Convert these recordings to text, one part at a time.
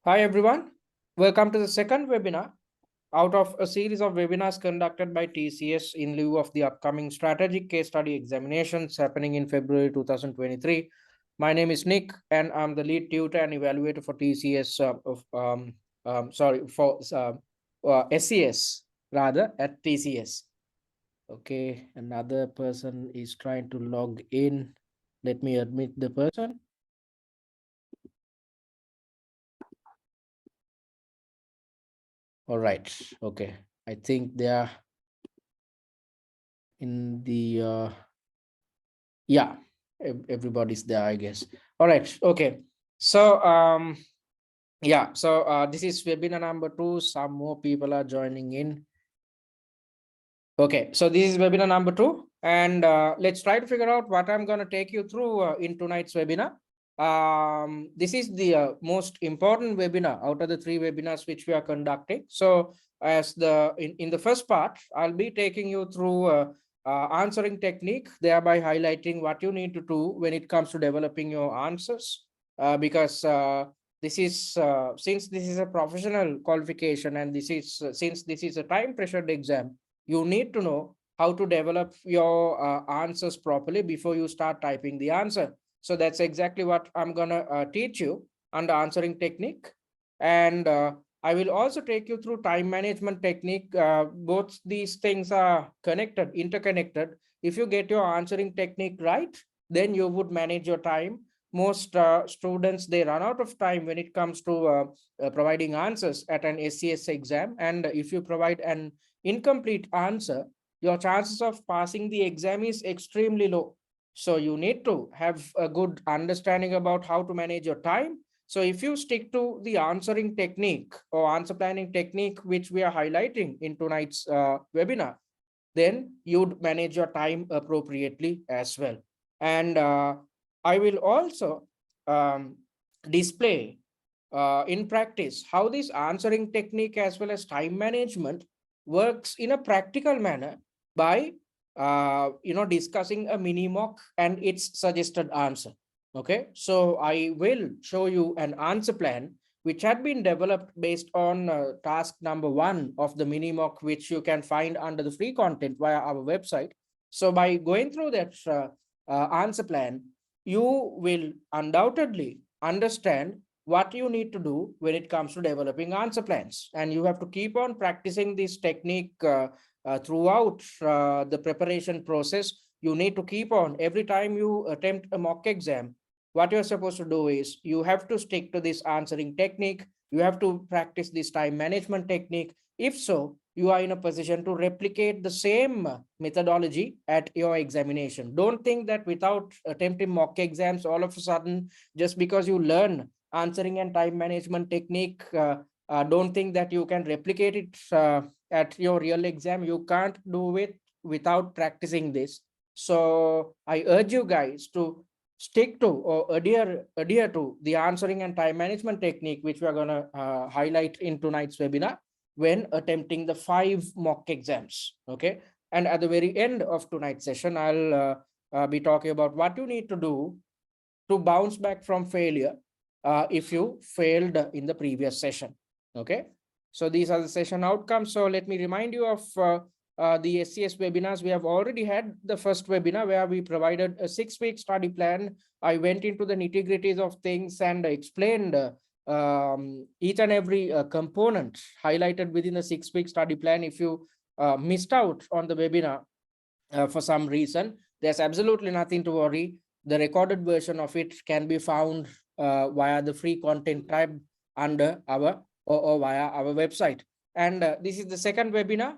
Hi everyone, welcome to the second webinar out of a series of webinars conducted by TCS in lieu of the upcoming strategic case study examinations happening in February 2023. My name is Nick and I'm the lead tutor and evaluator for TCS SCS rather at TCS. Okay, another person is trying to log in. Let me admit the person. All right, okay. I think they are in the yeah, everybody's there, I guess. All right, okay. So yeah, so this is webinar number 2. Some more people are joining in. Okay, so this is webinar number 2, and let's try to figure out what I'm going to take you through in tonight's webinar. This is the most important webinar out of the 3 webinars which we are conducting. So as in the first part, I'll be taking you through answering technique, thereby highlighting what you need to do when it comes to developing your answers, because this is since this is a professional qualification and this is since this is a time pressured exam, you need to know how to develop your answers properly before you start typing the answer. So that's exactly what I'm going to teach you under answering technique. And I will also take you through time management technique. Both these things are connected, interconnected. If you get your answering technique right, then you would manage your time. Most students, they run out of time when it comes to providing answers at an SCS exam. And if you provide an incomplete answer, your chances of passing the exam is extremely low. So you need to have a good understanding about how to manage your time. So if you stick to the answering technique or answer planning technique, which we are highlighting in tonight's webinar, then you'd manage your time appropriately as well. And I will also display in practice how this answering technique as well as time management works in a practical manner by discussing a mini mock and its suggested answer. Okay, so I will show you an answer plan which had been developed based on task number 1 of the mini mock, which you can find under the free content via our website. So by going through that answer plan, you will undoubtedly understand what you need to do when it comes to developing answer plans. And you have to keep on practicing this technique throughout the preparation process. You need to keep on every time you attempt a mock exam. What you're supposed to do is you have to stick to this answering technique. You have to practice this time management technique. If so, you are in a position to replicate the same methodology at your examination. Don't think that without attempting mock exams, all of a sudden, just because you learn answering and time management technique, don't think that you can replicate it at your real exam. You can't do it without practicing this. So I urge you guys to stick to or adhere to the answering and time management technique, which we are going to highlight in tonight's webinar when attempting the 5 mock exams. Okay, and at the very end of tonight's session, I'll be talking about what you need to do to bounce back from failure if you failed in the previous session. Okay, so these are the session outcomes. So let me remind you of the SCS webinars. We have already had the first webinar where we provided a 6-week study plan. I went into the nitty-gritties of things and explained each and every component highlighted within the 6-week study plan. If you missed out on the webinar for some reason, there's absolutely nothing to worry. The recorded version of it can be found via the free content tab under our or via our website. And this is the second webinar,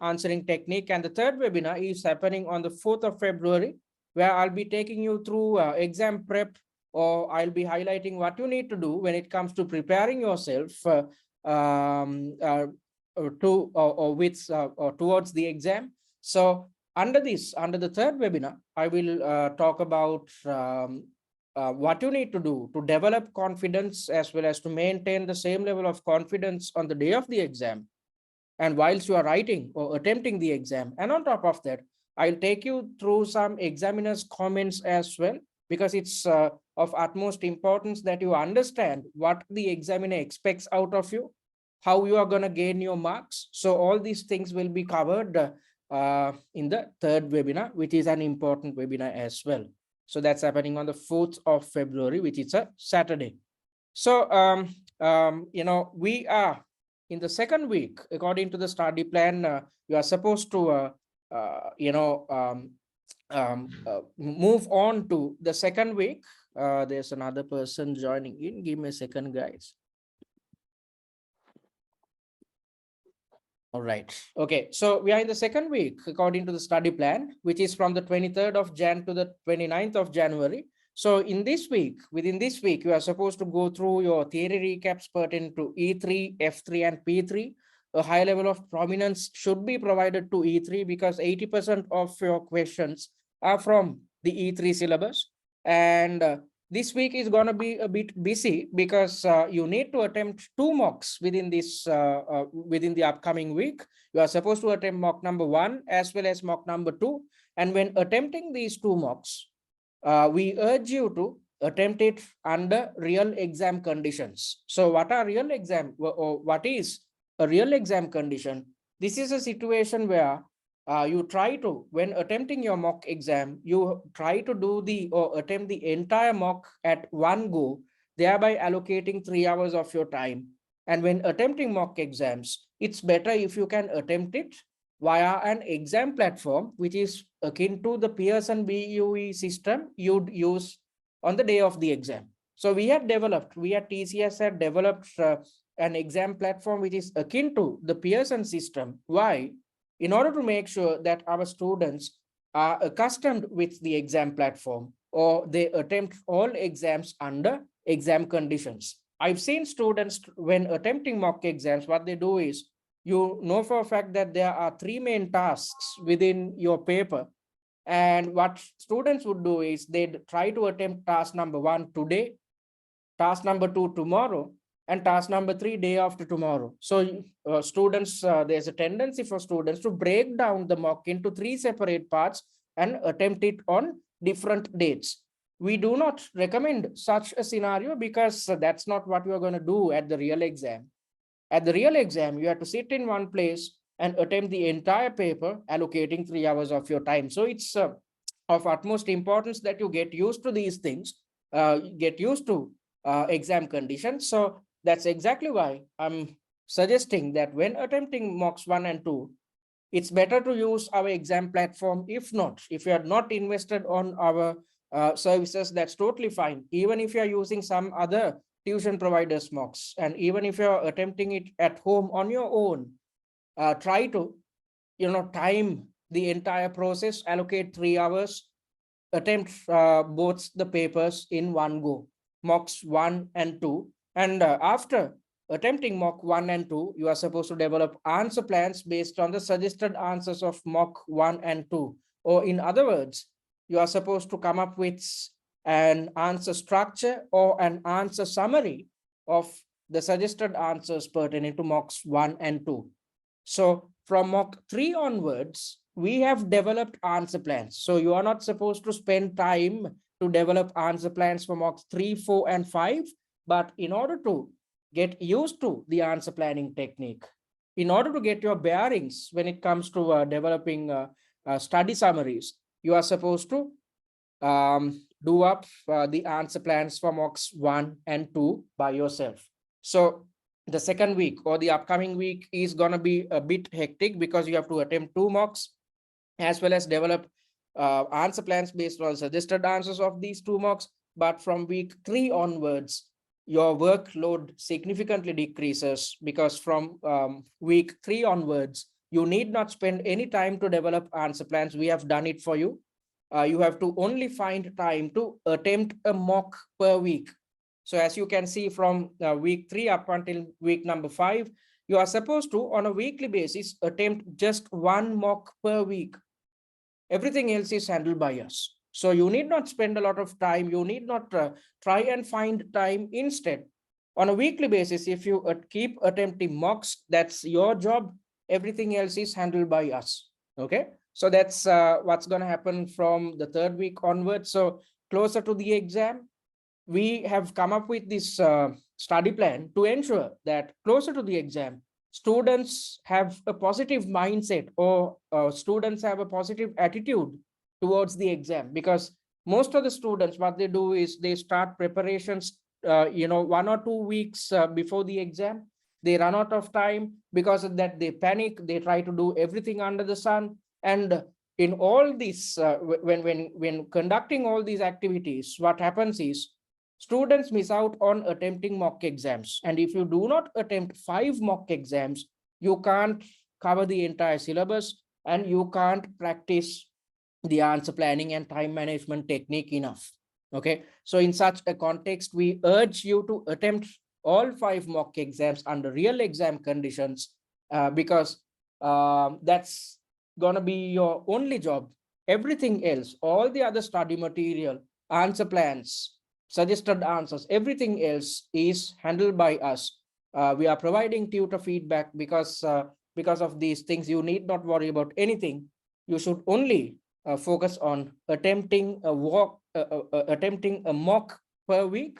answering technique. And the third webinar is happening on the 4th of February, where I'll be taking you through exam prep, or I'll be highlighting what you need to do when it comes to preparing yourself to or towards the exam. So under the third webinar, I will talk about what you need to do to develop confidence as well as to maintain the same level of confidence on the day of the exam and whilst you are writing or attempting the exam. And on top of that, I'll take you through some examiners' comments as well, because it's of utmost importance that you understand what the examiner expects out of you, how you are going to gain your marks. So all these things will be covered in the third webinar, which is an important webinar as well. So that's happening on the 4th of February, which is a Saturday. So, we are in the second week, according to the study plan. You are supposed to, move on to the second week. There's another person joining in. Give me a second, guys. All right. Okay. So we are in the second week, according to the study plan, which is from the 23rd of Jan to the 29th of January. So in this week, within this week, you are supposed to go through your theory recaps pertaining to E3, F3, and P3. A high level of prominence should be provided to E3 because 80% of your questions are from the E3 syllabus. And this week is going to be a bit busy because you need to attempt 2 mocks within this within the upcoming week. You are supposed to attempt mock number 1 as well as mock number 2. And when attempting these 2 mocks, we urge you to attempt it under real exam conditions. So what are real exam, or what is a real exam condition? This is a situation where you try to, when attempting your mock exam, you try to do the or attempt the entire mock at one go, thereby allocating 3 hours of your time. And when attempting mock exams, it's better if you can attempt it via an exam platform, which is akin to the Pearson BUE system you'd use on the day of the exam. So we at TCS had developed an exam platform which is akin to the Pearson system. Why? In order to make sure that our students are accustomed with the exam platform, or they attempt all exams under exam conditions. I've seen students, when attempting mock exams, what they do is, you know for a fact that there are 3 main tasks within your paper. And what students would do is they'd try to attempt task number 1 today, task number 2 tomorrow, and task number 3 day after tomorrow. So there's a tendency for students to break down the mock into 3 separate parts and attempt it on different dates. We do not recommend such a scenario because that's not what you are going to do at the real exam. At the real exam, you have to sit in one place and attempt the entire paper, allocating 3 hours of your time. So it's of utmost importance that you get used to these things, get used to exam conditions. So that's exactly why I'm suggesting that when attempting mocks 1 and 2, it's better to use our exam platform. If not, if you are not invested on our services, that's totally fine. Even if you are using some other tuition providers mocks, and even if you're attempting it at home on your own, try to time the entire process, allocate 3 hours, attempt both the papers in one go, mocks 1 and 2. And after attempting mock 1 and 2, you are supposed to develop answer plans based on the suggested answers of mock 1 and 2. Or in other words, you are supposed to come up with an answer structure or an answer summary of the suggested answers pertaining to mocks 1 and 2. So from mock 3 onwards, we have developed answer plans. So you are not supposed to spend time to develop answer plans for mocks 3, 4, and 5. But in order to get used to the answer planning technique, in order to get your bearings when it comes to developing study summaries, you are supposed to do up the answer plans for mocks 1 and 2 by yourself. So the second week or the upcoming week is going to be a bit hectic because you have to attempt 2 mocks as well as develop answer plans based on suggested answers of these 2 mocks. But from week 3 onwards, your workload significantly decreases because from week 3 onwards, you need not spend any time to develop answer plans. We have done it for you. You have to only find time to attempt a mock per week. So as you can see from week 3 up until week number 5, you are supposed to, on a weekly basis, attempt just 1 mock per week. Everything else is handled by us. So you need not spend a lot of time. You need not try and find time. Instead, on a weekly basis, if you keep attempting mocks, that's your job. Everything else is handled by us. Okay. So that's what's going to happen from the 3rd week onwards. So closer to the exam, we have come up with this study plan to ensure that closer to the exam, students have a positive mindset, or students have a positive attitude towards the exam. Because most of the students, what they do is they start preparations 1 or 2 weeks before the exam. They run out of time. Because of that, they panic, they try to do everything under the sun. And in all this, when conducting all these activities, what happens is students miss out on attempting mock exams. And if you do not attempt 5 mock exams, you can't cover the entire syllabus, and you can't practice the answer planning and time management technique enough. Okay, so in such a context, we urge you to attempt all 5 mock exams under real exam conditions, because that's gonna be your only job. Everything else, all the other study material, answer plans, suggested answers, everything else is handled by us. We are providing tutor feedback. Because of these things, you need not worry about anything. You should only focus on attempting a mock per week,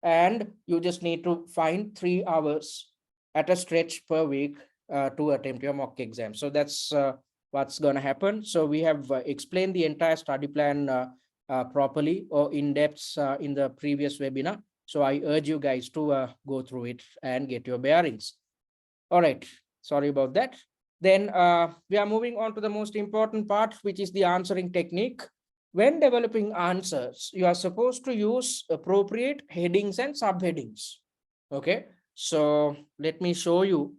and you just need to find 3 hours at a stretch per week to attempt your mock exam. So that's what's going to happen. So we have explained the entire study plan properly or in depth in the previous webinar. So I urge you guys to go through it and get your bearings. All right, sorry about that. Then we are moving on to the most important part, which is the answering technique. When developing answers, you are supposed to use appropriate headings and subheadings. Okay, so let me show you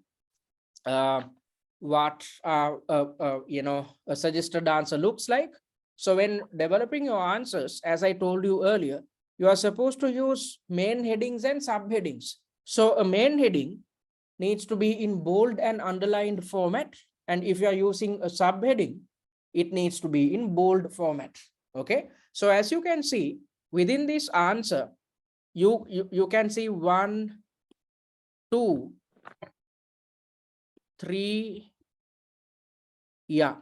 what a suggested answer looks like. So when developing your answers, as I told you earlier, you are supposed to use main headings and subheadings. So a main heading needs to be in bold and underlined format. And if you are using a subheading, it needs to be in bold format. Okay, so as you can see within this answer, you can see 1, 2, 3. Yeah,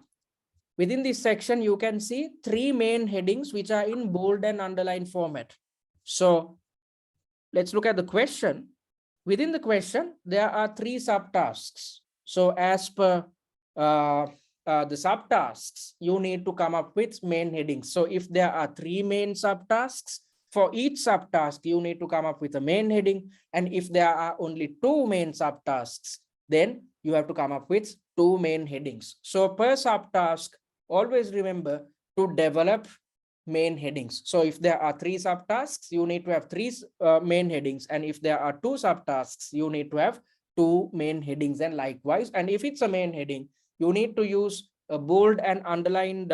within this section, you can see 3 main headings which are in bold and underlined format. So let's look at the question. Within the question, there are 3 subtasks. So as per the subtasks, you need to come up with main headings. So if there are 3 main subtasks, for each subtask, you need to come up with a main heading. And if there are only 2 main subtasks, then you have to come up with 2 main headings. So per subtask, always remember to develop main headings. So if there are 3 subtasks, you need to have 3 main headings. And if there are 2 subtasks, you need to have 2 main headings, and likewise. And if it's a main heading, you need to use a bold and underlined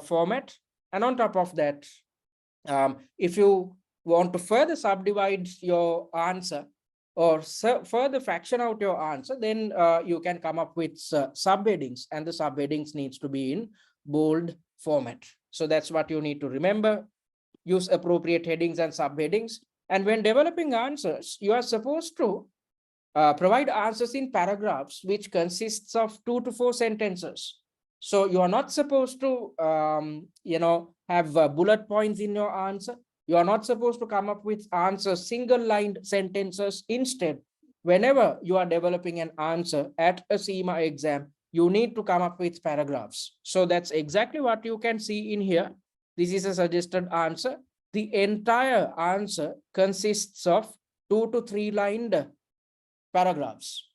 format. And on top of that, if you want to further subdivide your answer or further fraction out your answer, then you can come up with subheadings, and the subheadings needs to be in bold format. So that's what you need to remember. Use appropriate headings and subheadings. And when developing answers, you are supposed to provide answers in paragraphs which consists of 2 to 4 sentences. So you are not supposed to, have bullet points in your answer. You are not supposed to come up with answers, single-lined sentences. Instead, whenever you are developing an answer at a CIMA exam, you need to come up with paragraphs. So that's exactly what you can see in here. This is a suggested answer. The entire answer consists of 2 to 3 lined paragraphs.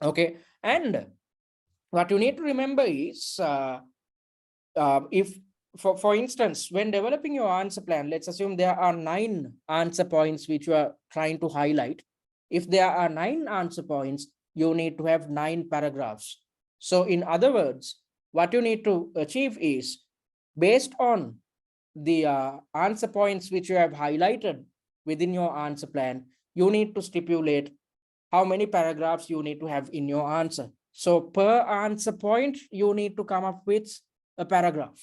Okay, and what you need to remember is if for instance, when developing your answer plan, let's assume there are 9 answer points which you are trying to highlight. If there are 9 answer points, you need to have 9 paragraphs. So in other words, what you need to achieve is, based on the answer points which you have highlighted within your answer plan, you need to stipulate how many paragraphs you need to have in your answer. So per answer point, you need to come up with a paragraph.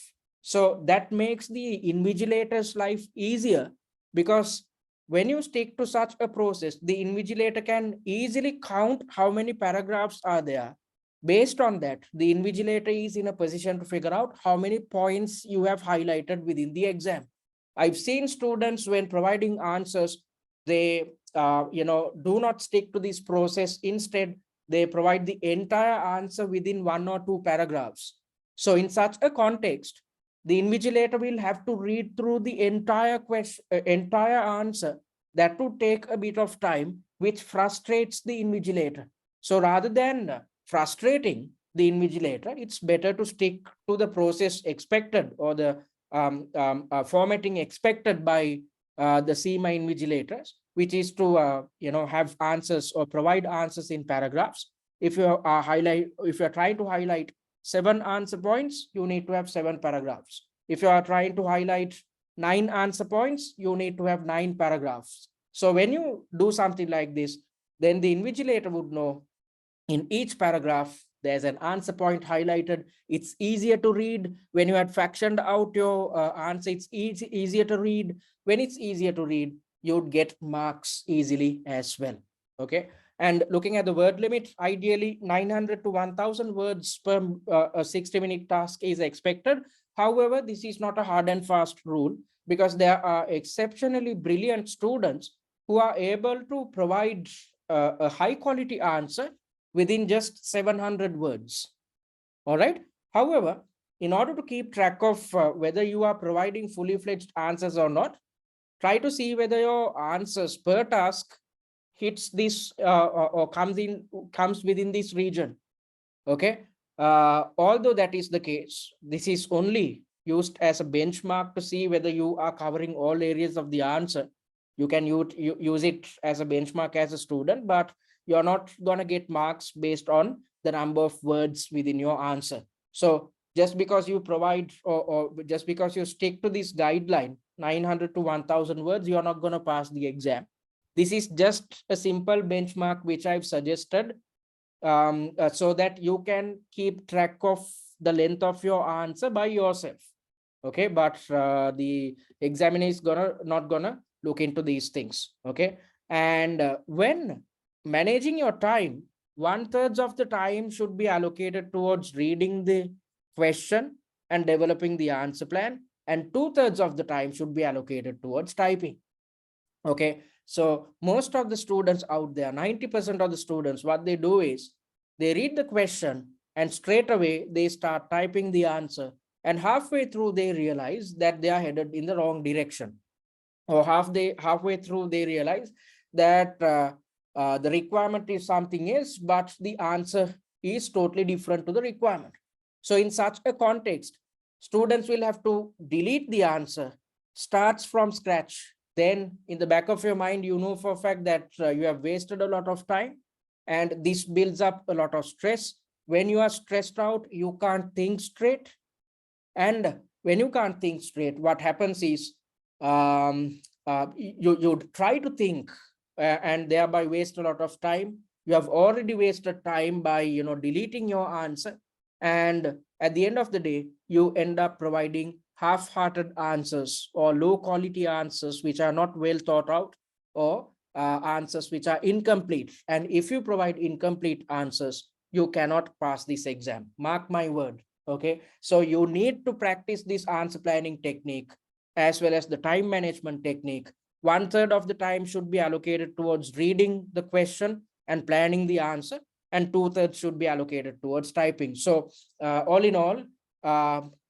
So that makes the invigilator's life easier, because when you stick to such a process, the invigilator can easily count how many paragraphs are there. Based on that, the invigilator is in a position to figure out how many points you have highlighted within the exam. I've seen students when providing answers, they do not stick to this process. Instead, they provide the entire answer within 1 or 2 paragraphs. So in such a context, the invigilator will have to read through the entire question, entire answer. That would take a bit of time, which frustrates the invigilator. So rather than frustrating the invigilator, it's better to stick to the process expected, or the formatting expected by the CIMA invigilators, which is to have answers or provide answers in paragraphs. If you if you're trying to highlight 7 answer points, you need to have 7 paragraphs. If you are trying to highlight 9 answer points, you need to have 9 paragraphs. So when you do something like this, then the invigilator would know in each paragraph there's an answer point highlighted. It's easier to read. When you had fractioned out your answer, it's easier to read. When it's easier to read, you'd get marks easily as well. Okay. And looking at the word limit, ideally 900 to 1000 words per a 60-minute task is expected. However, this is not a hard and fast rule, because there are exceptionally brilliant students who are able to provide a high quality answer within just 700 words. All right. However, in order to keep track of whether you are providing fully fledged answers or not, try to see whether your answers per task hits this or comes within this region. Okay. Although that is the case, this is only used as a benchmark to see whether you are covering all areas of the answer. You can use it as a benchmark as a student, but you're not going to get marks based on the number of words within your answer. So just because you provide, or just because you stick to this guideline, 900 to 1000 words, you're not going to pass the exam. This is just a simple benchmark which I've suggested, so that you can keep track of the length of your answer by yourself. Okay, but the examiner is not gonna look into these things. Okay, and when managing your time, 1/3 of the time should be allocated towards reading the question and developing the answer plan, and 2/3 of the time should be allocated towards typing. Okay, so most of the students out there, 90% of the students, what they do is they read the question and straight away they start typing the answer, and halfway through they realize that they are headed in the wrong direction, or halfway through they realize that the requirement is something else, but the answer is totally different to the requirement. So in such a context, students will have to delete the answer, starts from scratch. Then in the back of your mind, you know for a fact that you have wasted a lot of time, and this builds up a lot of stress. When you are stressed out, you can't think straight. And when you can't think straight, what happens is you try to think and thereby waste a lot of time. You have already wasted time by deleting your answer, and at the end of the day, you end up providing half-hearted answers or low quality answers which are not well thought out, or answers which are incomplete. And if you provide incomplete answers, you cannot pass this exam. Mark my word. Okay, so you need to practice this answer planning technique as well as the time management technique. 1/3 of the time should be allocated towards reading the question and planning the answer, and 2/3 should be allocated towards typing. So all in all,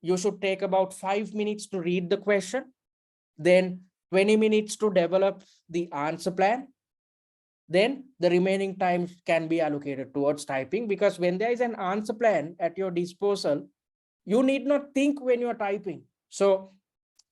you should take about 5 minutes to read the question, then 20 minutes to develop the answer plan. Then the remaining time can be allocated towards typing, because when there is an answer plan at your disposal, you need not think when you're typing. So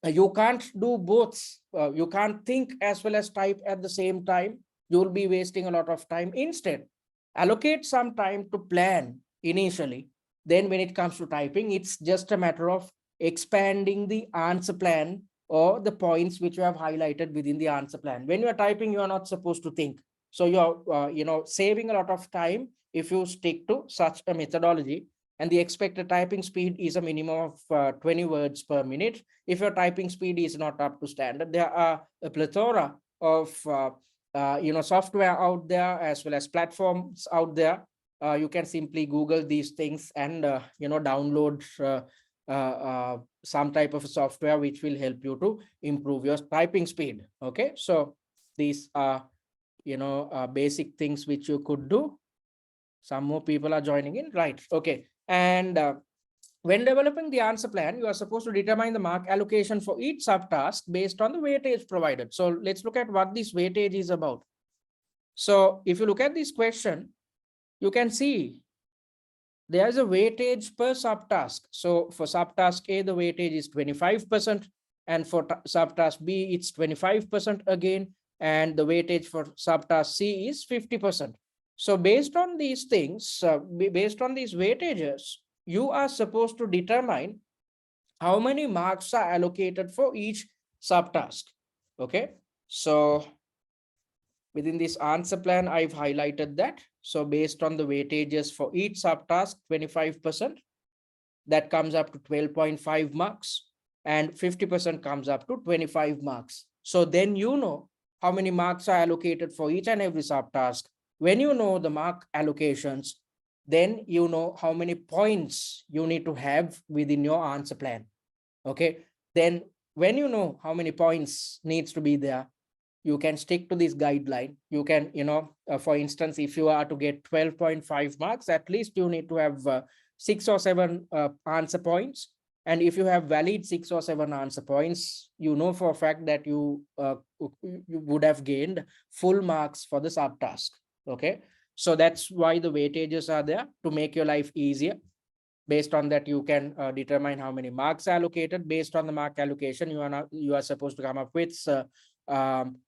you can't do both. You can't think as well as type at the same time. You'll be wasting a lot of time. Instead, allocate some time to plan initially. Then when it comes to typing, it's just a matter of expanding the answer plan or the points which you have highlighted within the answer plan. When you're typing, you're not supposed to think. So you're saving a lot of time if you stick to such a methodology. And the expected typing speed is a minimum of 20 words per minute. If your typing speed is not up to standard, there are a plethora of software out there as well as platforms out there. You can simply Google these things and download some type of software which will help you to improve your typing speed. Okay, so these are basic things which you could do. Some more people are joining in, right? Okay, and when developing the answer plan, you are supposed to determine the mark allocation for each subtask based on the weightage provided. So let's look at what this weightage is about. So if you look at this question, you can see there is a weightage per subtask. So for subtask A, the weightage is 25%, and for subtask B, it's 25% again, and the weightage for subtask C is 50%. So based on these things, based on these weightages, you are supposed to determine how many marks are allocated for each subtask. Okay, so within this answer plan, I've highlighted that. So based on the weightages for each subtask, 25%, that comes up to 12.5 marks, and 50% comes up to 25 marks. So then you know how many marks are allocated for each and every subtask. When you know the mark allocations, then you know how many points you need to have within your answer plan. Okay, then when you know how many points needs to be there, you can stick to this guideline. You can, for instance, if you are to get 12.5 marks, at least you need to have 6 or 7 answer points. And if you have valid 6 or 7 answer points, you know for a fact that you would have gained full marks for the subtask. Okay, so that's why the weightages are there, to make your life easier. Based on that, you can determine how many marks are allocated. Based on the mark allocation, you are supposed to come up with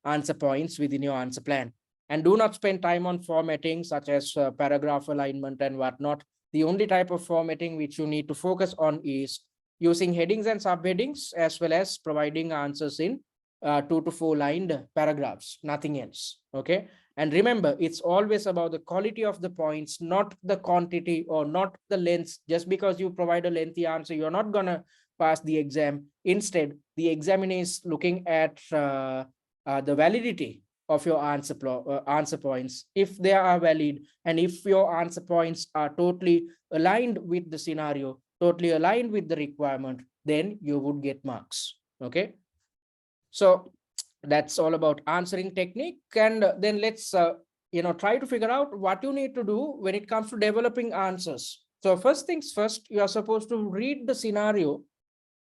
answer points within your answer plan. And do not spend time on formatting such as paragraph alignment and whatnot. The only type of formatting which you need to focus on is using headings and subheadings, as well as providing answers in 2 to 4 lined paragraphs, nothing else. Okay, and remember, it's always about the quality of the points, not the quantity or not the length. Just because you provide a lengthy answer, you're not going to pass the exam. Instead, the examiner is looking at the validity of your answer points, if they are valid, and if your answer points are totally aligned with the scenario, totally aligned with the requirement, then you would get marks. Okay, so that's all about answering technique. And then let's try to figure out what you need to do when it comes to developing answers. So first things first, you are supposed to read the scenario.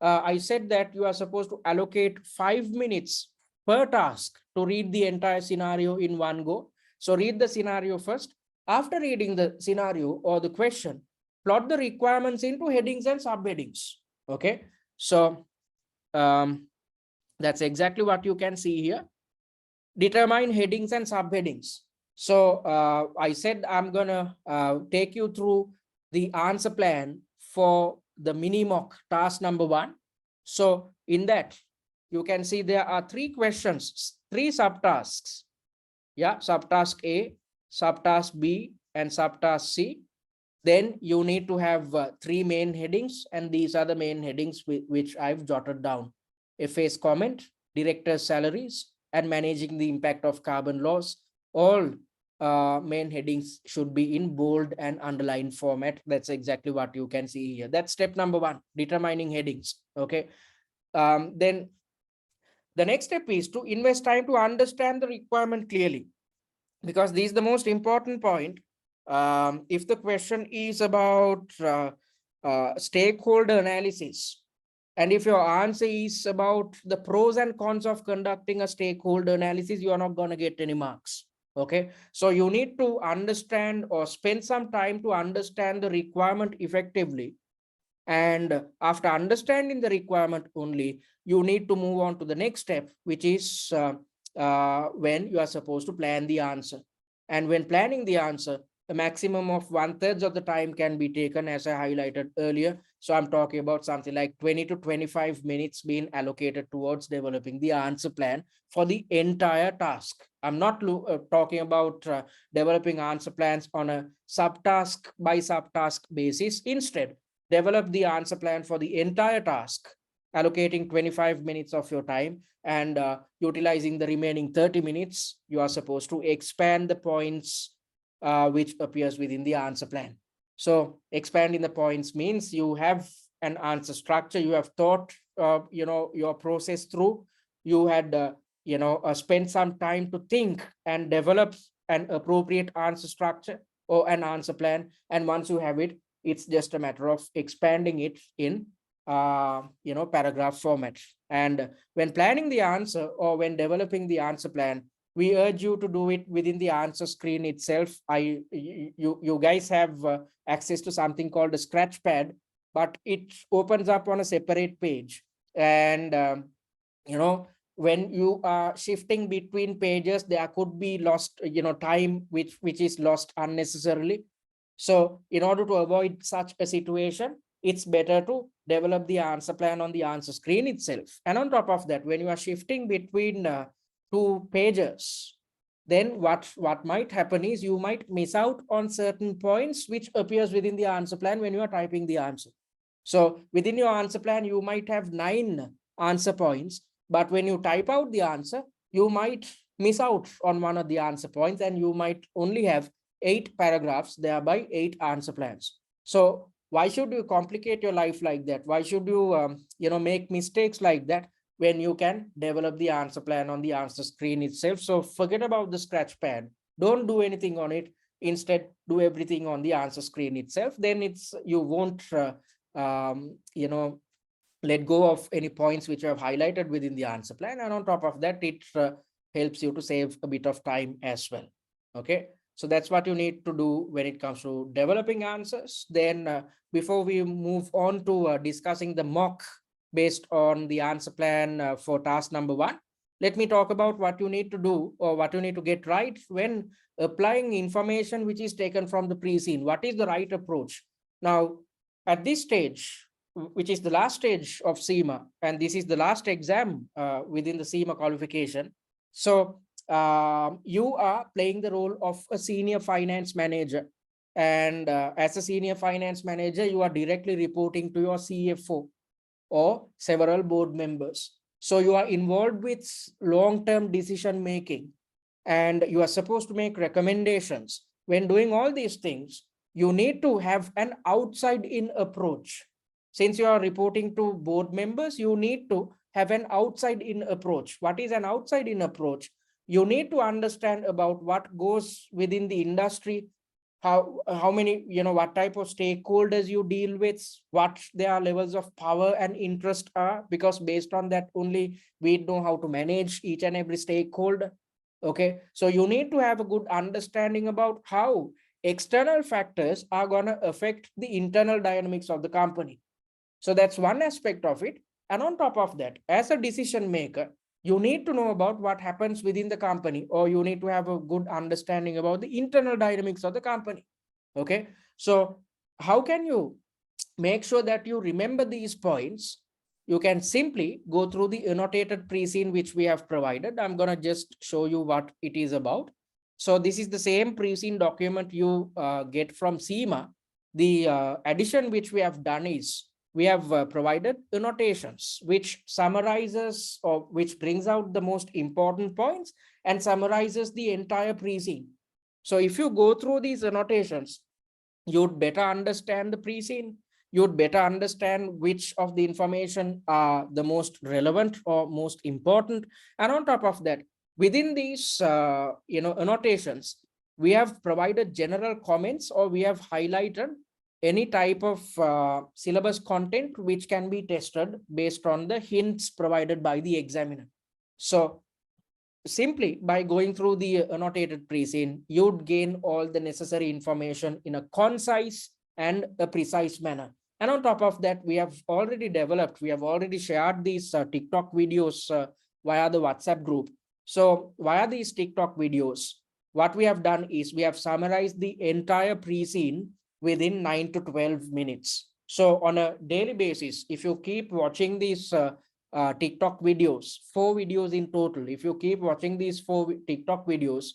I said that you are supposed to allocate 5 minutes per task to read the entire scenario in one go. So read the scenario first. After reading the scenario or the question, plot the requirements into headings and subheadings. Okay, so that's exactly what you can see here. Determine headings and subheadings. So I said I'm gonna take you through the answer plan for the mini mock task number 1. So in that, you can see there are 3 questions, 3 subtasks. Yeah, subtask A, subtask B, and subtask C. Then you need to have 3 main headings, and these are the main headings which I've jotted down. FA's comment, director's salaries, and managing the impact of carbon loss. All main headings should be in bold and underlined format. That's exactly what you can see here. That's step number 1, determining headings. Okay. Then the next step is to invest time to understand the requirement clearly, because this is the most important point. If the question is about stakeholder analysis, and if your answer is about the pros and cons of conducting a stakeholder analysis, you are not going to get any marks. Okay, so you need to understand or spend some time to understand the requirement effectively. And after understanding the requirement only, you need to move on to the next step, which is when you are supposed to plan the answer. And when planning the answer, a maximum of 1/3 of the time can be taken, as I highlighted earlier. So I'm talking about something like 20 to 25 minutes being allocated towards developing the answer plan for the entire task. I'm not talking about developing answer plans on a subtask by subtask basis. Instead, develop the answer plan for the entire task, allocating 25 minutes of your time, and utilizing the remaining 30 minutes, you are supposed to expand the points which appears within the answer plan. So expanding the points means you have an answer structure. You have thought, your process through. You had, spent some time to think and develop an appropriate answer structure or an answer plan. And once you have it, it's just a matter of expanding it in, paragraph format. And when planning the answer or when developing the answer plan, we urge you to do it within the answer screen itself. You guys have access to something called a scratch pad, but it opens up on a separate page. And when you are shifting between pages, there could be lost time which is lost unnecessarily. So in order to avoid such a situation, it's better to develop the answer plan on the answer screen itself. And on top of that, when you are shifting between two pages, then what might happen is you might miss out on certain points which appears within the answer plan when you are typing the answer. So within your answer plan, you might have 9 answer points, but when you type out the answer, you might miss out on one of the answer points, and you might only have 8 paragraphs, thereby 8 answer plans. So why should you complicate your life like that? Why should you, make mistakes like that when you can develop the answer plan on the answer screen itself? So forget about the scratch pad. Don't do anything on it. Instead, do everything on the answer screen itself. Then you won't, let go of any points which you have highlighted within the answer plan. And on top of that, it helps you to save a bit of time as well. Okay. So that's what you need to do when it comes to developing answers. Then before we move on to discussing the mock based on the answer plan for task number 1, let me talk about what you need to do or what you need to get right when applying information which is taken from the pre-scene. What is the right approach? Now, at this stage, which is the last stage of CIMA, and this is the last exam within the CIMA qualification. So you are playing the role of a senior finance manager. And as a senior finance manager, you are directly reporting to your CFO or several board members. So you are involved with long-term decision making, and you are supposed to make recommendations. When doing all these things, you need to have an outside-in approach. Since you are reporting to board members, you need to have an outside-in approach. What is an outside-in approach? You need to understand about what goes within the industry, how many, what type of stakeholders you deal with, what their levels of power and interest are, because based on that only we know how to manage each and every stakeholder. Okay, so you need to have a good understanding about how external factors are going to affect the internal dynamics of the company. So that's one aspect of it. And on top of that, as a decision maker, you need to know about what happens within the company, or you need to have a good understanding about the internal dynamics of the company. Okay, so how can you make sure that you remember these points? You can simply go through the annotated pre-scene which we have provided. I'm going to just show you what it is about. So this is the same pre-scene document you get from CIMA. The addition which we have done is we have provided annotations which summarizes or which brings out the most important points and summarizes the entire pre-scene. So if you go through these annotations, you'd better understand the pre-scene. You'd better understand which of the information are the most relevant or most important. And on top of that, within these annotations, we have provided general comments, or we have highlighted any type of syllabus content which can be tested based on the hints provided by the examiner. So simply by going through the annotated pre-scene, you'd gain all the necessary information in a concise and a precise manner. And on top of that, we have already shared these TikTok videos via the WhatsApp group. So via these TikTok videos, what we have done is we have summarized the entire pre-scene within 9 to 12 minutes. So on a daily basis, if you keep watching these TikTok videos, 4 videos in total, if you keep watching these 4 TikTok videos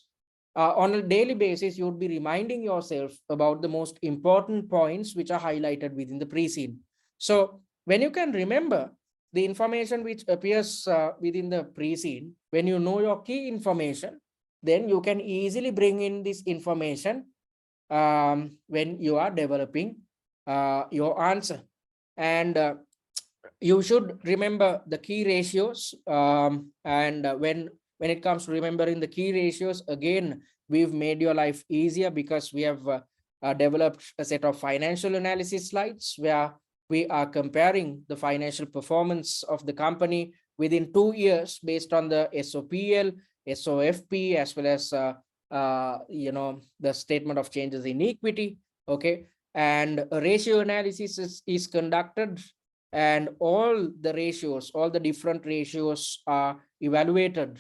on a daily basis, you would be reminding yourself about the most important points which are highlighted within the pre-scene. So when you can remember the information which appears within the pre-scene, when you know your key information, then you can easily bring in this information when you are developing your answer. And you should remember the key ratios. And when it comes to remembering the key ratios, again, we've made your life easier because we have developed a set of financial analysis slides where we are comparing the financial performance of the company within 2 years based on the SOPL, SOFP, as well as the statement of changes in equity. Okay, and a ratio analysis is conducted, and all the ratios, all the different ratios are evaluated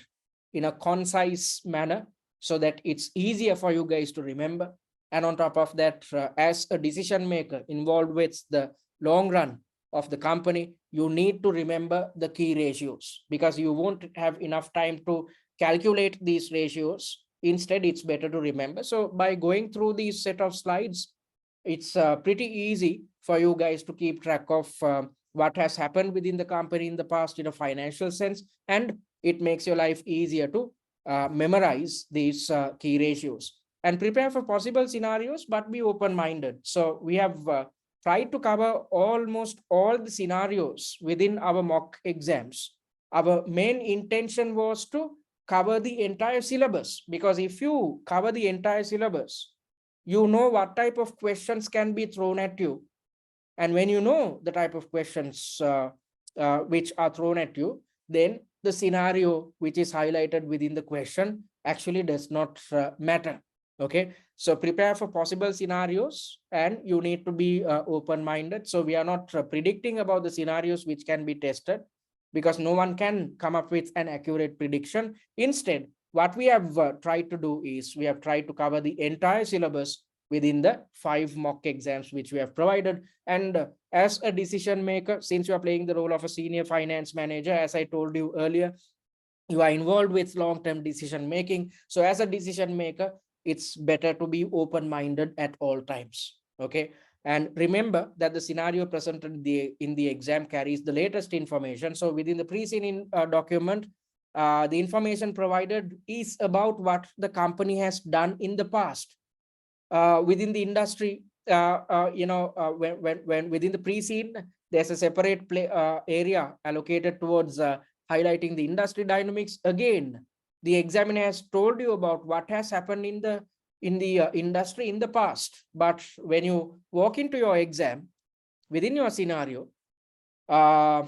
in a concise manner so that it's easier for you guys to remember. And on top of that, as a decision maker involved with the long run of the company, you need to remember the key ratios because you won't have enough time to calculate these ratios. Instead, it's better to remember. So by going through these set of slides, it's pretty easy for you guys to keep track of what has happened within the company in the past in a financial sense, and it makes your life easier to memorize these key ratios and prepare for possible scenarios, but be open-minded. So we have tried to cover almost all the scenarios within our mock exams. Our main intention was to cover the entire syllabus, because if you cover the entire syllabus, you know what type of questions can be thrown at you. And when you know the type of questions which are thrown at you, then the scenario which is highlighted within the question actually does not matter. Okay, so prepare for possible scenarios and you need to be open-minded. So we are not predicting about the scenarios which can be tested, because no one can come up with an accurate prediction. Instead, what we have tried to do is we have tried to cover the entire syllabus within the 5 mock exams which we have provided. And as a decision maker, since you are playing the role of a senior finance manager, as I told you earlier, you are involved with long-term decision making. So as a decision maker, it's better to be open-minded at all times. Okay, and remember that the scenario presented in the exam carries the latest information. So within the pre-scene document, the information provided is about what the company has done in the past within the industry. When within the pre-scene, there's a separate area allocated towards highlighting the industry dynamics. Again, the examiner has told you about what has happened in the industry in the past. But when you walk into your exam, within your scenario, the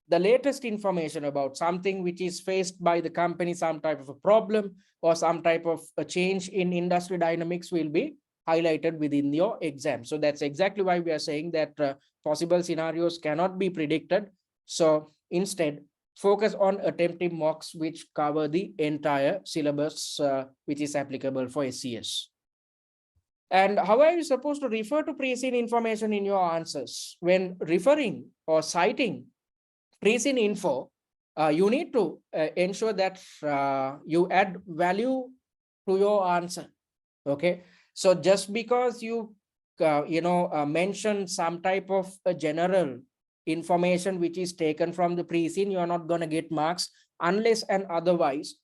latest information about something which is faced by the company, some type of a problem or some type of a change in industry dynamics, will be highlighted within your exam. So that's exactly why we are saying that possible scenarios cannot be predicted. So instead, focus on attempting mocks which cover the entire syllabus which is applicable for SCS. And how are you supposed to refer to pre-scene information in your answers? When referring or citing pre-scene info, you need to ensure that you add value to your answer. Okay, so just because you mention some type of a general information which is taken from the pre-scene, you are not going to get marks unless and otherwise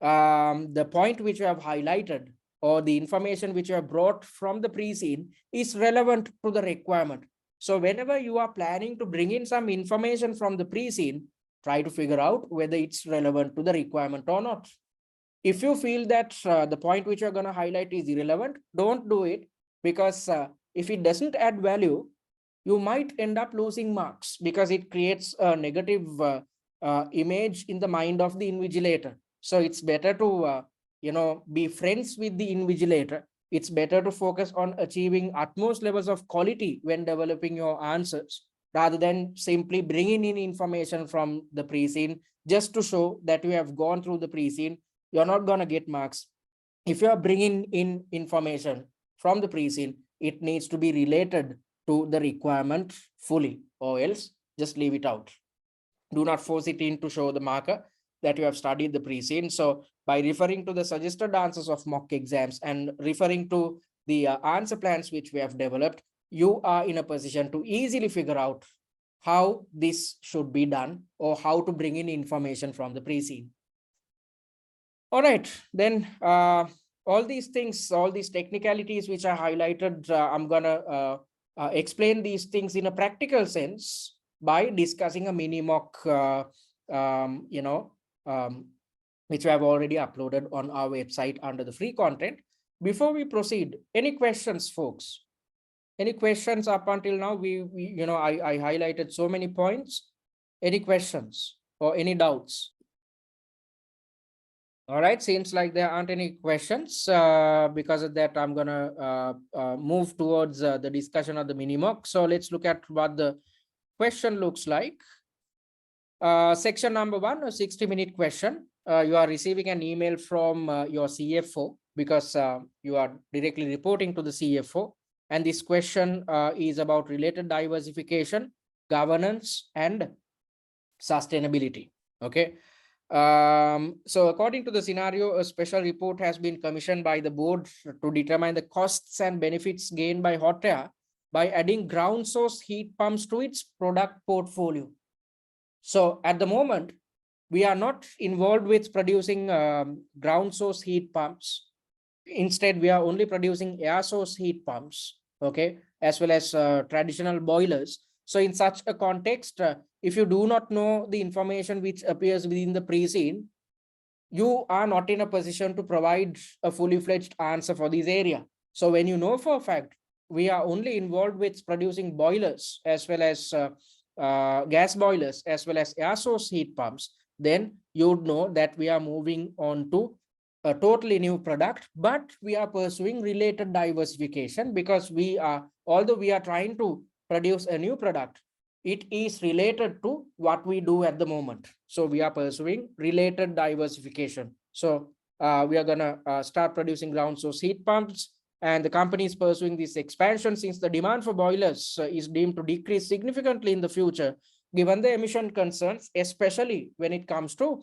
the point which you have highlighted or the information which you have brought from the pre-scene is relevant to the requirement. So whenever you are planning to bring in some information from the pre-scene, try to figure out whether it's relevant to the requirement or not. If you feel that the point which you're going to highlight is irrelevant, don't do it, because if it doesn't add value, you might end up losing marks because it creates a negative image in the mind of the invigilator. So it's better to be friends with the invigilator. It's better to focus on achieving utmost levels of quality when developing your answers, rather than simply bringing in information from the pre-scene just to show that you have gone through the pre-scene. You're not going to get marks. If you are bringing in information from the pre-scene, it needs to be related to the requirement fully, or else just leave it out. Do not force it in to show the marker that you have studied the pre-scene. So by referring to the suggested answers of mock exams and referring to the answer plans which we have developed, you are in a position to easily figure out how this should be done or how to bring in information from the pre-scene. All right, then all these things, all these technicalities which are highlighted, I'm gonna explain these things in a practical sense by discussing a mini mock, which we have already uploaded on our website under the free content. Before we proceed, any questions, folks? Any questions up until now? I highlighted so many points. Any questions or any doubts? All right, seems like there aren't any questions. Because of that, I'm gonna move towards the discussion of the mini mock. So let's look at what the question looks like. Section number 1, a 60-minute question. You are receiving an email from your CFO because you are directly reporting to the CFO. And this question is about related diversification, governance, and sustainability. Okay. So according to the scenario, a special report has been commissioned by the board to determine the costs and benefits gained by Hottayr by adding ground source heat pumps to its product portfolio. So at the moment, we are not involved with producing ground source heat pumps. Instead, we are only producing air source heat pumps, okay, as well as traditional boilers. So in such a context, if you do not know the information which appears within the pre-scene, you are not in a position to provide a fully fledged answer for this area. So when you know for a fact, we are only involved with producing boilers as well as gas boilers as well as air source heat pumps, then you would know that we are moving on to a totally new product, but we are pursuing related diversification because although we are trying to produce a new product, it is related to what we do at the moment. So we are pursuing related diversification. So we are gonna start producing ground source heat pumps, and the company is pursuing this expansion since the demand for boilers is deemed to decrease significantly in the future, given the emission concerns, especially when it comes to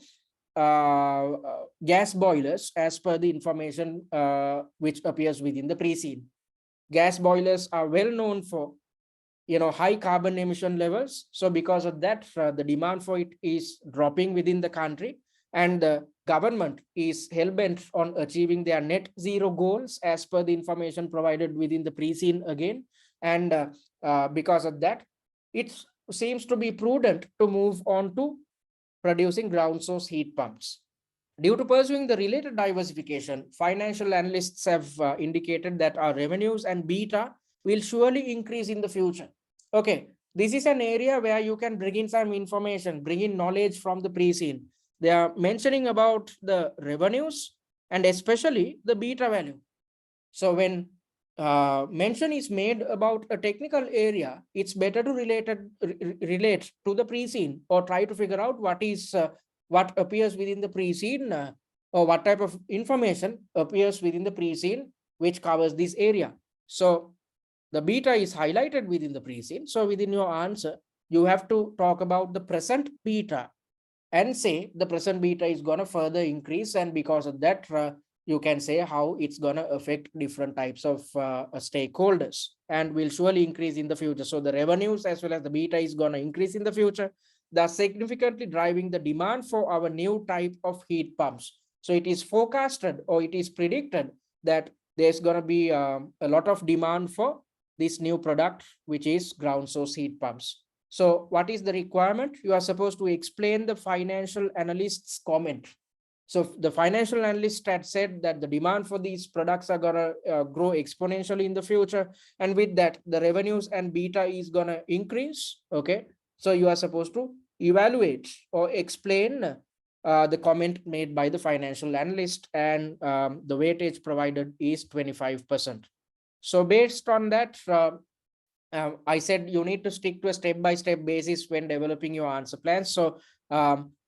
gas boilers, as per the information which appears within the pre-scene. Gas boilers are well known for high carbon emission levels. So because of that, the demand for it is dropping within the country, and the government is hell-bent on achieving their net zero goals as per the information provided within the pre-scene again. And because of that, it seems to be prudent to move on to producing ground source heat pumps. Due to pursuing the related diversification, financial analysts have indicated that our revenues and beta will surely increase in the future. Okay, this is an area where you can bring in some information, bring in knowledge from the pre-scene. They are mentioning about the revenues and especially the beta value. So when mention is made about a technical area, it's better to relate to the pre-scene or try to figure out what appears within the pre-scene or what type of information appears within the pre-scene which covers this area. So the beta is highlighted within the pre-scene. So within your answer, you have to talk about the present beta and say the present beta is going to further increase, and because of that, you can say how it's going to affect different types of stakeholders and will surely increase in the future. So the revenues as well as the beta is going to increase in the future, thus significantly driving the demand for our new type of heat pumps. So it is forecasted or it is predicted that there's going to be a lot of demand for this new product, which is ground source heat pumps. So what is the requirement? You are supposed to explain the financial analyst's comment. So the financial analyst had said that the demand for these products are going to grow exponentially in the future. And with that, the revenues and beta is going to increase. Okay. So you are supposed to evaluate or explain the comment made by the financial analyst, and the weightage provided is 25%. So based on that, I said you need to stick to a step-by-step basis when developing your answer plans. So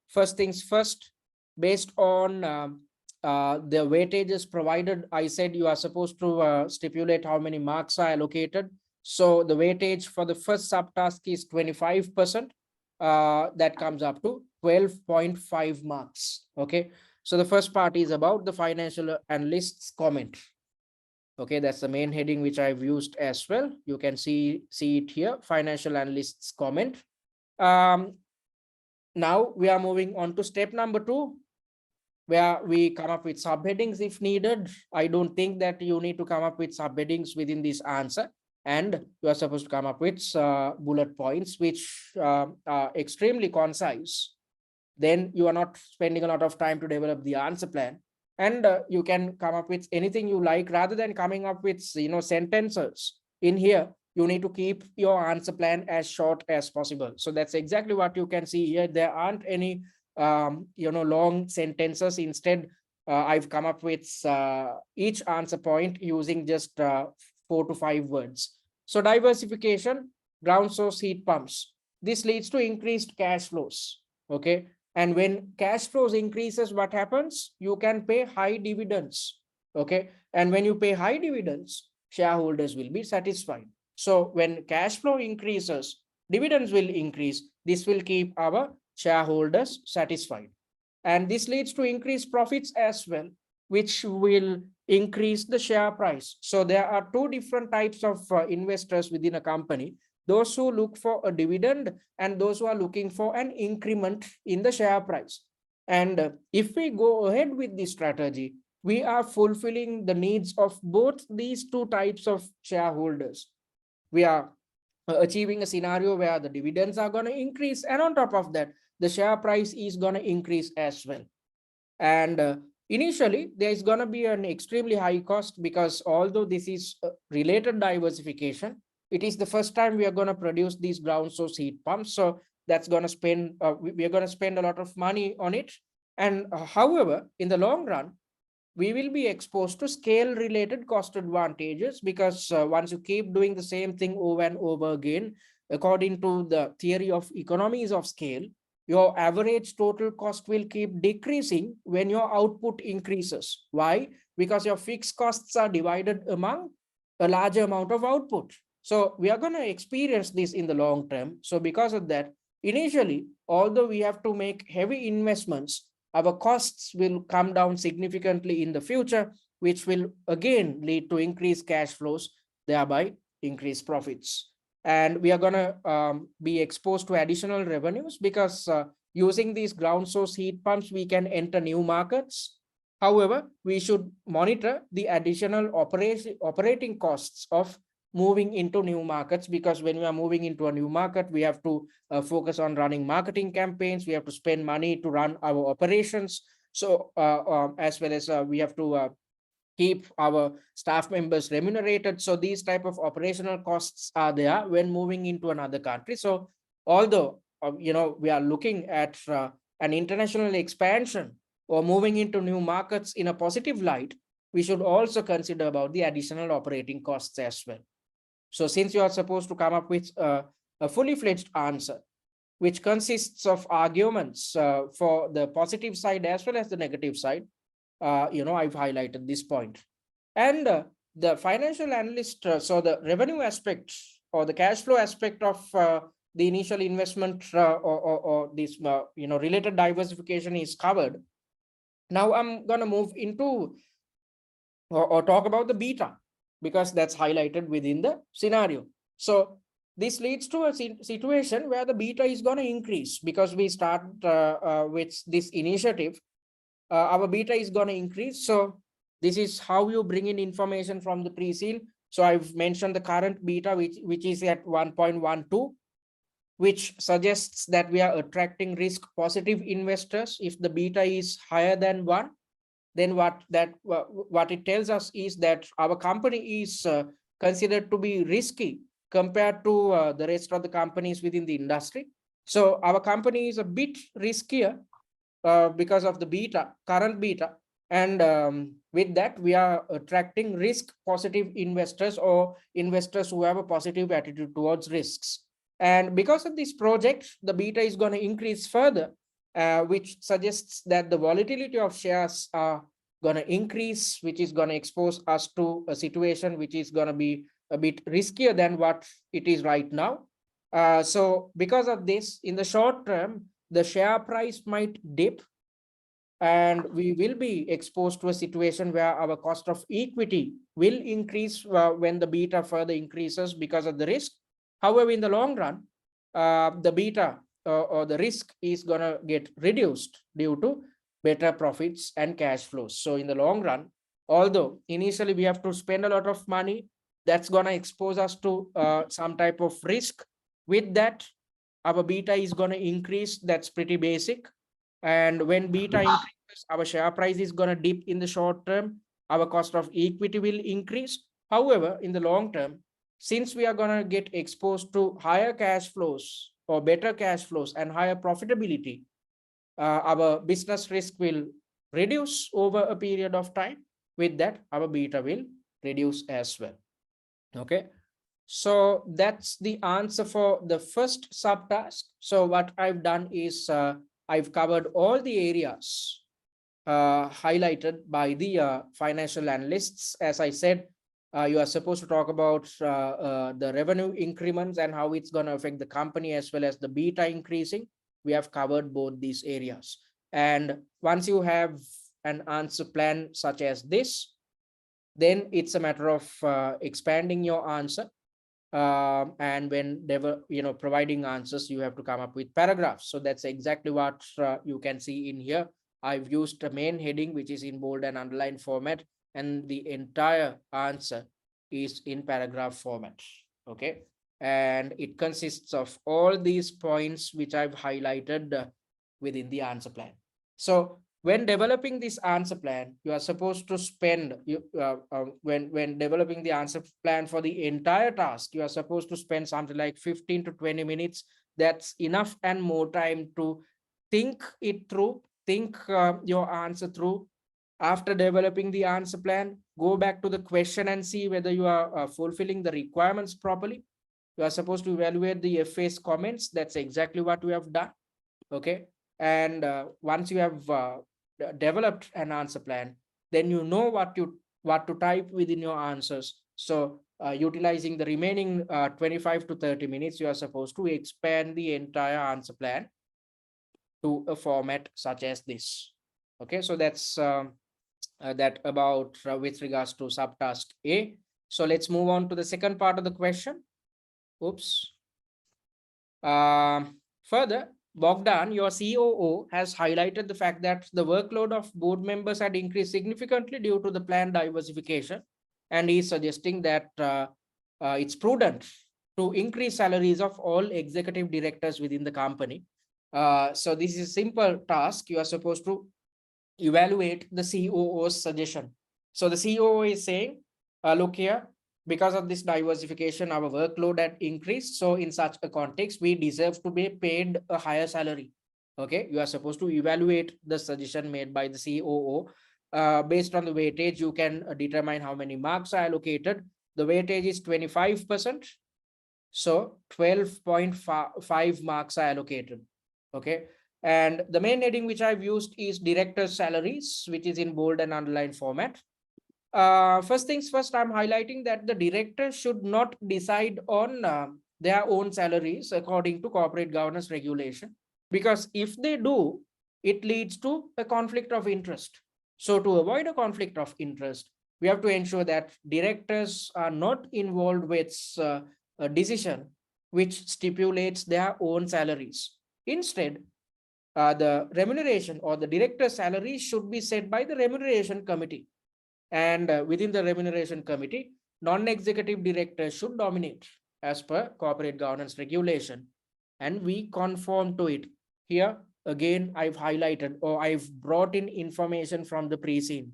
first things first, based on the weightages provided, I said you are supposed to stipulate how many marks are allocated. So the weightage for the first subtask is 25%. That comes up to 12.5 marks. Okay. So the first part is about the financial analyst's comment. Okay, that's the main heading which I've used as well. You can see it here, financial analyst's comment. Now we are moving on to step number 2, where we come up with subheadings if needed. I don't think that you need to come up with subheadings within this answer. and you are supposed to come up with bullet points which are extremely concise. Then you are not spending a lot of time to develop the answer plan, and you can come up with anything you like rather than coming up with sentences in here. You need to keep your answer plan as short as possible. So that's exactly what you can see here. There aren't any long sentences. Instead, I've come up with each answer point using just 4 to 5 words. So diversification, ground source heat pumps, this leads to increased cash flows. Okay, and when cash flows increases, what happens? You can pay high dividends. Okay, and when you pay high dividends, shareholders will be satisfied. So when cash flow increases, dividends will increase. This will keep our shareholders satisfied, and this leads to increased profits as well, which will increase the share price. So there are two different types of investors within a company: those who look for a dividend and those who are looking for an increment in the share price. And if we go ahead with this strategy, we are fulfilling the needs of both these two types of shareholders. We are achieving a scenario where the dividends are going to increase, and on top of that, the share price is going to increase as well. And initially, there is going to be an extremely high cost, because although this is related diversification, it is the first time we are going to produce these ground source heat pumps. So that's going to spend, we are going to spend a lot of money on it. And however, in the long run, we will be exposed to scale related cost advantages, because once you keep doing the same thing over and over again, according to the theory of economies of scale, your average total cost will keep decreasing when your output increases. Why? Because your fixed costs are divided among a larger amount of output. So we are going to experience this in the long term. So because of that, initially, although we have to make heavy investments, our costs will come down significantly in the future, which will again lead to increased cash flows, thereby increased profits. And we are going to be exposed to additional revenues, because using these ground source heat pumps, we can enter new markets. However, we should monitor the additional operating costs of moving into new markets, because when we are moving into a new market, we have to focus on running marketing campaigns. We have to spend money to run our operations. So as well as we have to keep our staff members remunerated. So these type of operational costs are there when moving into another country. So although we are looking at an international expansion or moving into new markets in a positive light, we should also consider about the additional operating costs as well. So since you are supposed to come up with a fully fledged answer, which consists of arguments for the positive side as well as the negative side, I've highlighted this point. And the financial analyst, so the revenue aspect or the cash flow aspect of the initial investment or this, related diversification is covered. Now I'm going to move into or talk about the beta, because that's highlighted within the scenario. So this leads to a situation where the beta is going to increase, because we start with this initiative. Our beta is going to increase. So this is how you bring in information from the pre-sale. So I've mentioned the current beta, which is at 1.12, which suggests that we are attracting risk positive investors. If the beta is higher than 1, then what it tells us is that our company is considered to be risky compared to the rest of the companies within the industry. So our company is a bit riskier because of the beta, current beta. And with that, we are attracting risk positive investors, or investors who have a positive attitude towards risks. And because of this project, the beta is going to increase further, which suggests that the volatility of shares are going to increase, which is going to expose us to a situation which is going to be a bit riskier than what it is right now. So because of this, in the short term, the share price might dip, and we will be exposed to a situation where our cost of equity will increase when the beta further increases because of the risk. However, in the long run, the beta or the risk is going to get reduced due to better profits and cash flows. So in the long run, although initially we have to spend a lot of money, that's going to expose us to some type of risk. With that, our beta is going to increase. That's pretty basic. And when beta increases, our share price is going to dip in the short term. Our cost of equity will increase. However, in the long term, since we are going to get exposed to higher cash flows or better cash flows and higher profitability, our business risk will reduce over a period of time. With that, our beta will reduce as well. Okay. So that's the answer for the first subtask. So what I've done is I've covered all the areas highlighted by the financial analysts. As I said, you are supposed to talk about the revenue increments and how it's going to affect the company, as well as the beta increasing. We have covered both these areas. And once you have an answer plan such as this, then it's a matter of expanding your answer. And when they were, providing answers, you have to come up with paragraphs. So that's exactly what you can see in here. I've used a main heading, which is in bold and underlined format, and the entire answer is in paragraph format. Okay. And it consists of all these points which I've highlighted within the answer plan. So when developing this answer plan, you are supposed to spend when developing the answer plan for the entire task, you are supposed to spend something like 15 to 20 minutes. That's enough and more time to think it through, think your answer through. After developing the answer plan, go back to the question and see whether you are fulfilling the requirements properly. You are supposed to evaluate the FA's comments. That's exactly what we have done. Okay. And once you have developed an answer plan, then you know what to type within your answers. So utilizing the remaining 25 to 30 minutes, you are supposed to expand the entire answer plan to a format such as this. Okay, so that's that about with regards to subtask A. So let's move on to the second part of the question. Oops. Further, Bogdan, your COO, has highlighted the fact that the workload of board members had increased significantly due to the planned diversification, and he's suggesting that it's prudent to increase salaries of all executive directors within the company. So this is a simple task. You are supposed to evaluate the COO's suggestion. So the COO is saying, look here, because of this diversification, our workload had increased. So in such a context, we deserve to be paid a higher salary. Okay, you are supposed to evaluate the suggestion made by the COO. Based on the weightage, you can determine how many marks are allocated. The weightage is 25%. So 12.5 marks are allocated. Okay. And the main heading which I've used is director's salaries, which is in bold and underlined format. First things first, I'm highlighting that the directors should not decide on their own salaries according to corporate governance regulation, because if they do, it leads to a conflict of interest. So to avoid a conflict of interest, we have to ensure that directors are not involved with a decision which stipulates their own salaries. Instead, the remuneration or the director's salary should be set by the remuneration committee. And within the remuneration committee, non-executive directors should dominate as per corporate governance regulation, and we conform to it. Here again, I've highlighted, or I've brought in information from the pre-scene.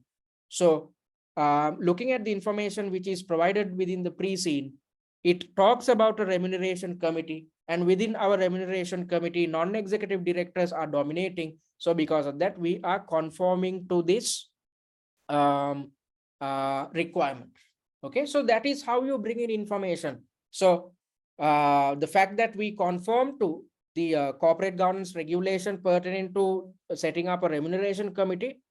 So looking at the information which is provided within the pre-scene, it talks about a remuneration committee, and within our remuneration committee, non-executive directors are dominating. So because of that, we are conforming to this requirement. Okay, so that is how you bring in information. So the fact that we conform to the corporate governance regulation pertaining to setting up a remuneration committee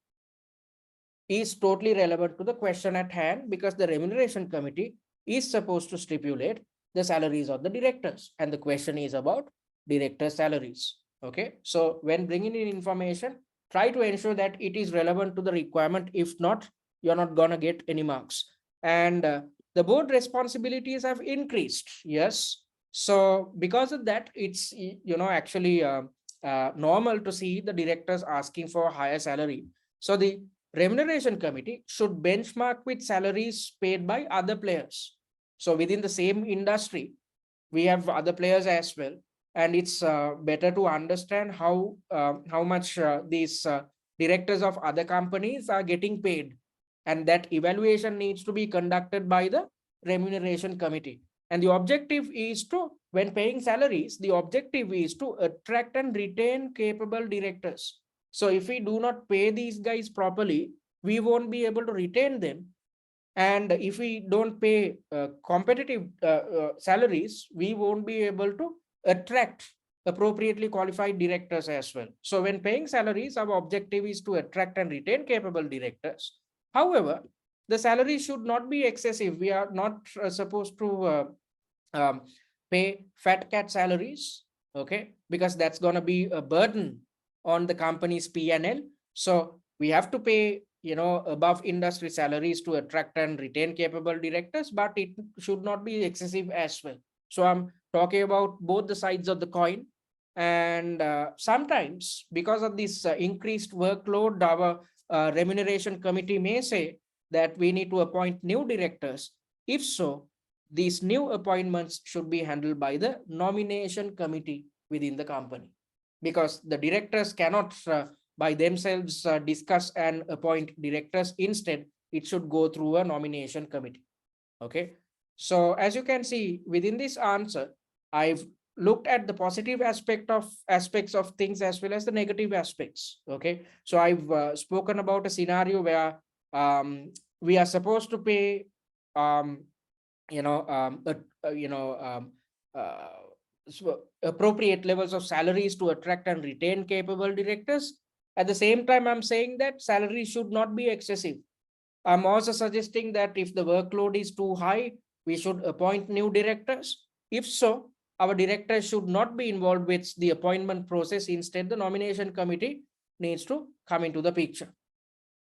is totally relevant to the question at hand, because the remuneration committee is supposed to stipulate the salaries of the directors, and the question is about director salaries. Okay, so when bringing in information, try to ensure that it is relevant to the requirement. If not, you're not gonna get any marks. And the board responsibilities have increased. Yes. So because of that, it's actually normal to see the directors asking for a higher salary. So the remuneration committee should benchmark with salaries paid by other players. So within the same industry, we have other players as well, and it's better to understand how much these directors of other companies are getting paid, and that evaluation needs to be conducted by the remuneration committee. And the objective is to, when paying salaries, the objective is to attract and retain capable directors. So if we do not pay these guys properly, we won't be able to retain them. And if we don't pay competitive salaries, we won't be able to attract appropriately qualified directors as well. So when paying salaries, our objective is to attract and retain capable directors. However, the salary should not be excessive. We are not supposed to um, pay fat cat salaries, okay, because that's going to be a burden on the company's P&L. So we have to pay, above industry salaries to attract and retain capable directors, but it should not be excessive as well. So I'm talking about both the sides of the coin. And sometimes, because of this increased workload, our remuneration committee may say that we need to appoint new directors. If so, these new appointments should be handled by the nomination committee within the company, because the directors cannot by themselves discuss and appoint directors. Instead, it should go through a nomination committee. Okay. So as you can see within this answer, I've looked at the positive aspects of things as well as the negative aspects. Okay. So I've spoken about a scenario where we are supposed to pay um, you know you know appropriate levels of salaries to attract and retain capable directors. At the same time, I'm saying that salaries should not be excessive. I'm also suggesting that if the workload is too high, we should appoint new directors. If so, our directors should not be involved with the appointment process. Instead, the nomination committee needs to come into the picture.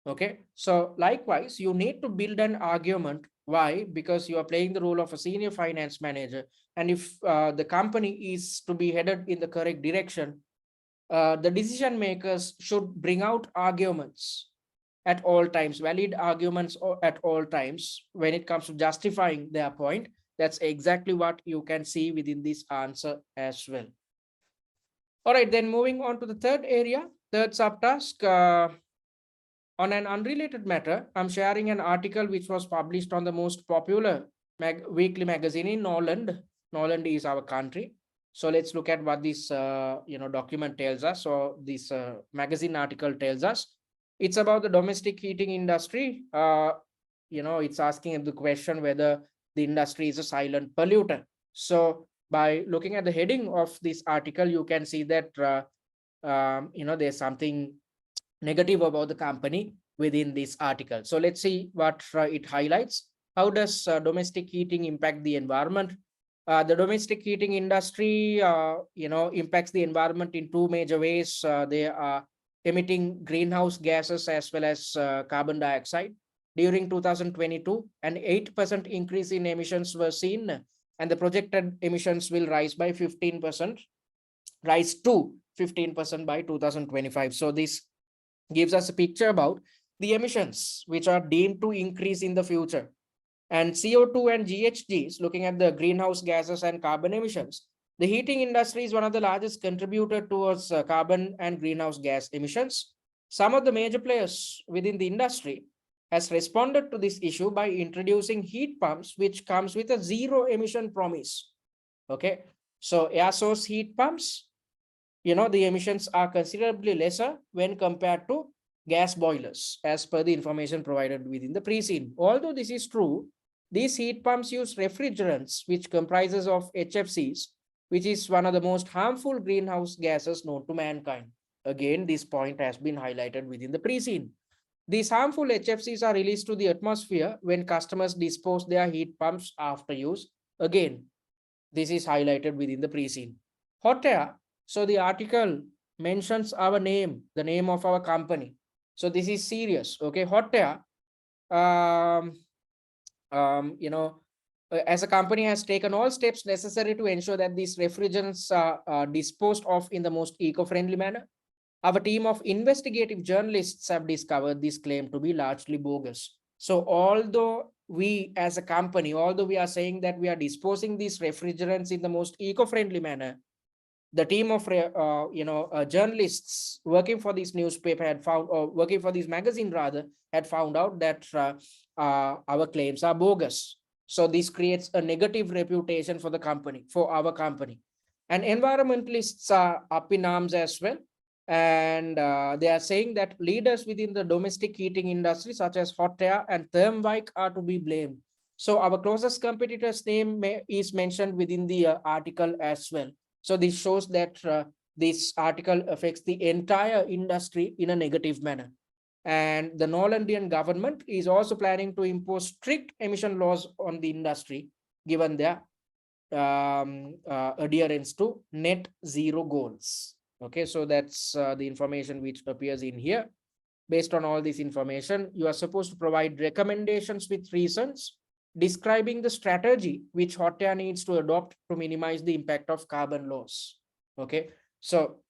Okay. So likewise, you need to build an argument. Why? Because you are playing the role of a senior finance manager. And if the company is to be headed in the correct direction, the decision makers should bring out arguments at all times, valid arguments at all times when it comes to justifying their point. That's exactly what you can see within this answer as well. All right, then moving on to the third area, third subtask. On an unrelated matter, I'm sharing an article which was published on the most popular weekly magazine in Norland. Norland is our country. So let's look at what this document tells us. So this magazine article tells us it's about the domestic heating industry. It's asking the question whether the industry is a silent polluter. So by looking at the heading of this article, you can see that there's something negative about the company within this article. So let's see what it highlights. How does domestic heating impact the environment? The domestic heating industry, impacts the environment in two major ways. They are emitting greenhouse gases as well as carbon dioxide. During 2022, an 8% increase in emissions were seen, and the projected emissions will rise by 15%, rise to 15% by 2025. So this gives us a picture about the emissions which are deemed to increase in the future. And CO2 and GHGs, looking at the greenhouse gases and carbon emissions, the heating industry is one of the largest contributor towards carbon and greenhouse gas emissions. Some of the major players within the industry has responded to this issue by introducing heat pumps, which comes with a zero emission promise. Okay, so air source heat pumps, the emissions are considerably lesser when compared to gas boilers, as per the information provided within the pre-scene. Although this is true, these heat pumps use refrigerants, which comprises of HFCs, which is one of the most harmful greenhouse gases known to mankind. Again, this point has been highlighted within the pre-scene. These harmful HFCs are released to the atmosphere when customers dispose their heat pumps after use. Again, this is highlighted within the pre-scene. Hottayr. So the article mentions our name, the name of our company. So this is serious. Okay, Hottayr, as a company has taken all steps necessary to ensure that these refrigerants are disposed of in the most eco-friendly manner. Our team of investigative journalists have discovered this claim to be largely bogus. So although we as a company, although we are saying that we are disposing these refrigerants in the most eco-friendly manner, the team of journalists working for this newspaper had found, or working for this magazine rather, had found out that our claims are bogus. So this creates a negative reputation for the company, for our company. And environmentalists are up in arms as well. And they are saying that leaders within the domestic heating industry, such as Hottayr and Thermwijk, are to be blamed. So our closest competitor's name is mentioned within the article as well. So this shows that this article affects the entire industry in a negative manner. And the Netherlandian government is also planning to impose strict emission laws on the industry, given their adherence to net zero goals. Okay, so that's the information which appears in here. Based on all this information, you are supposed to provide recommendations with reasons describing the strategy which Hottayr needs to adopt to minimize the impact of carbon loss. Okay, so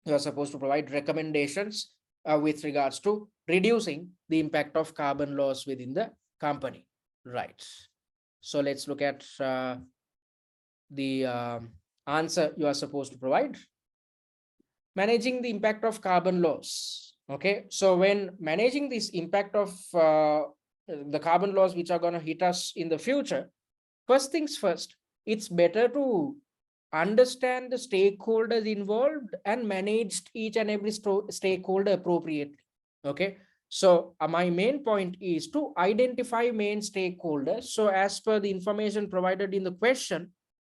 you are supposed to provide recommendations with regards to reducing the impact of carbon loss within the company. Right. So let's look at the answer you are supposed to provide. Managing the impact of carbon loss. Okay, so when managing this impact of the carbon laws which are going to hit us in the future, first things first, it's better to understand the stakeholders involved and manage each and every stakeholder appropriately. Okay, so my main point is to identify main stakeholders. So as per the information provided in the question,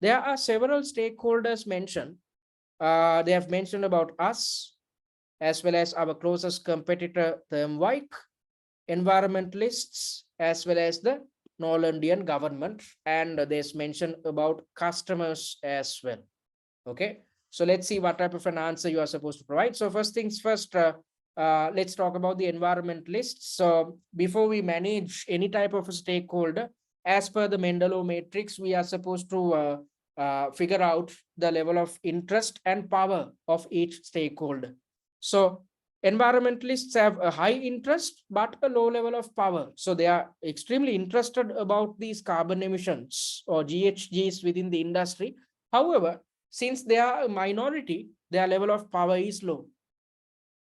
there are several stakeholders mentioned. They have mentioned about us, as well as our closest competitor, Thermwijk, environmentalists, as well as the Netherlandian government, and there's mention about customers as well. Okay, so let's see what type of an answer you are supposed to provide. So first things first, let's talk about the environmentalists. So before we manage any type of a stakeholder, as per the Mendelov matrix, we are supposed to figure out the level of interest and power of each stakeholder. So environmentalists have a high interest but a low level of power. So they are extremely interested about these carbon emissions or GHGs within the industry. However, since they are a minority, their level of power is low.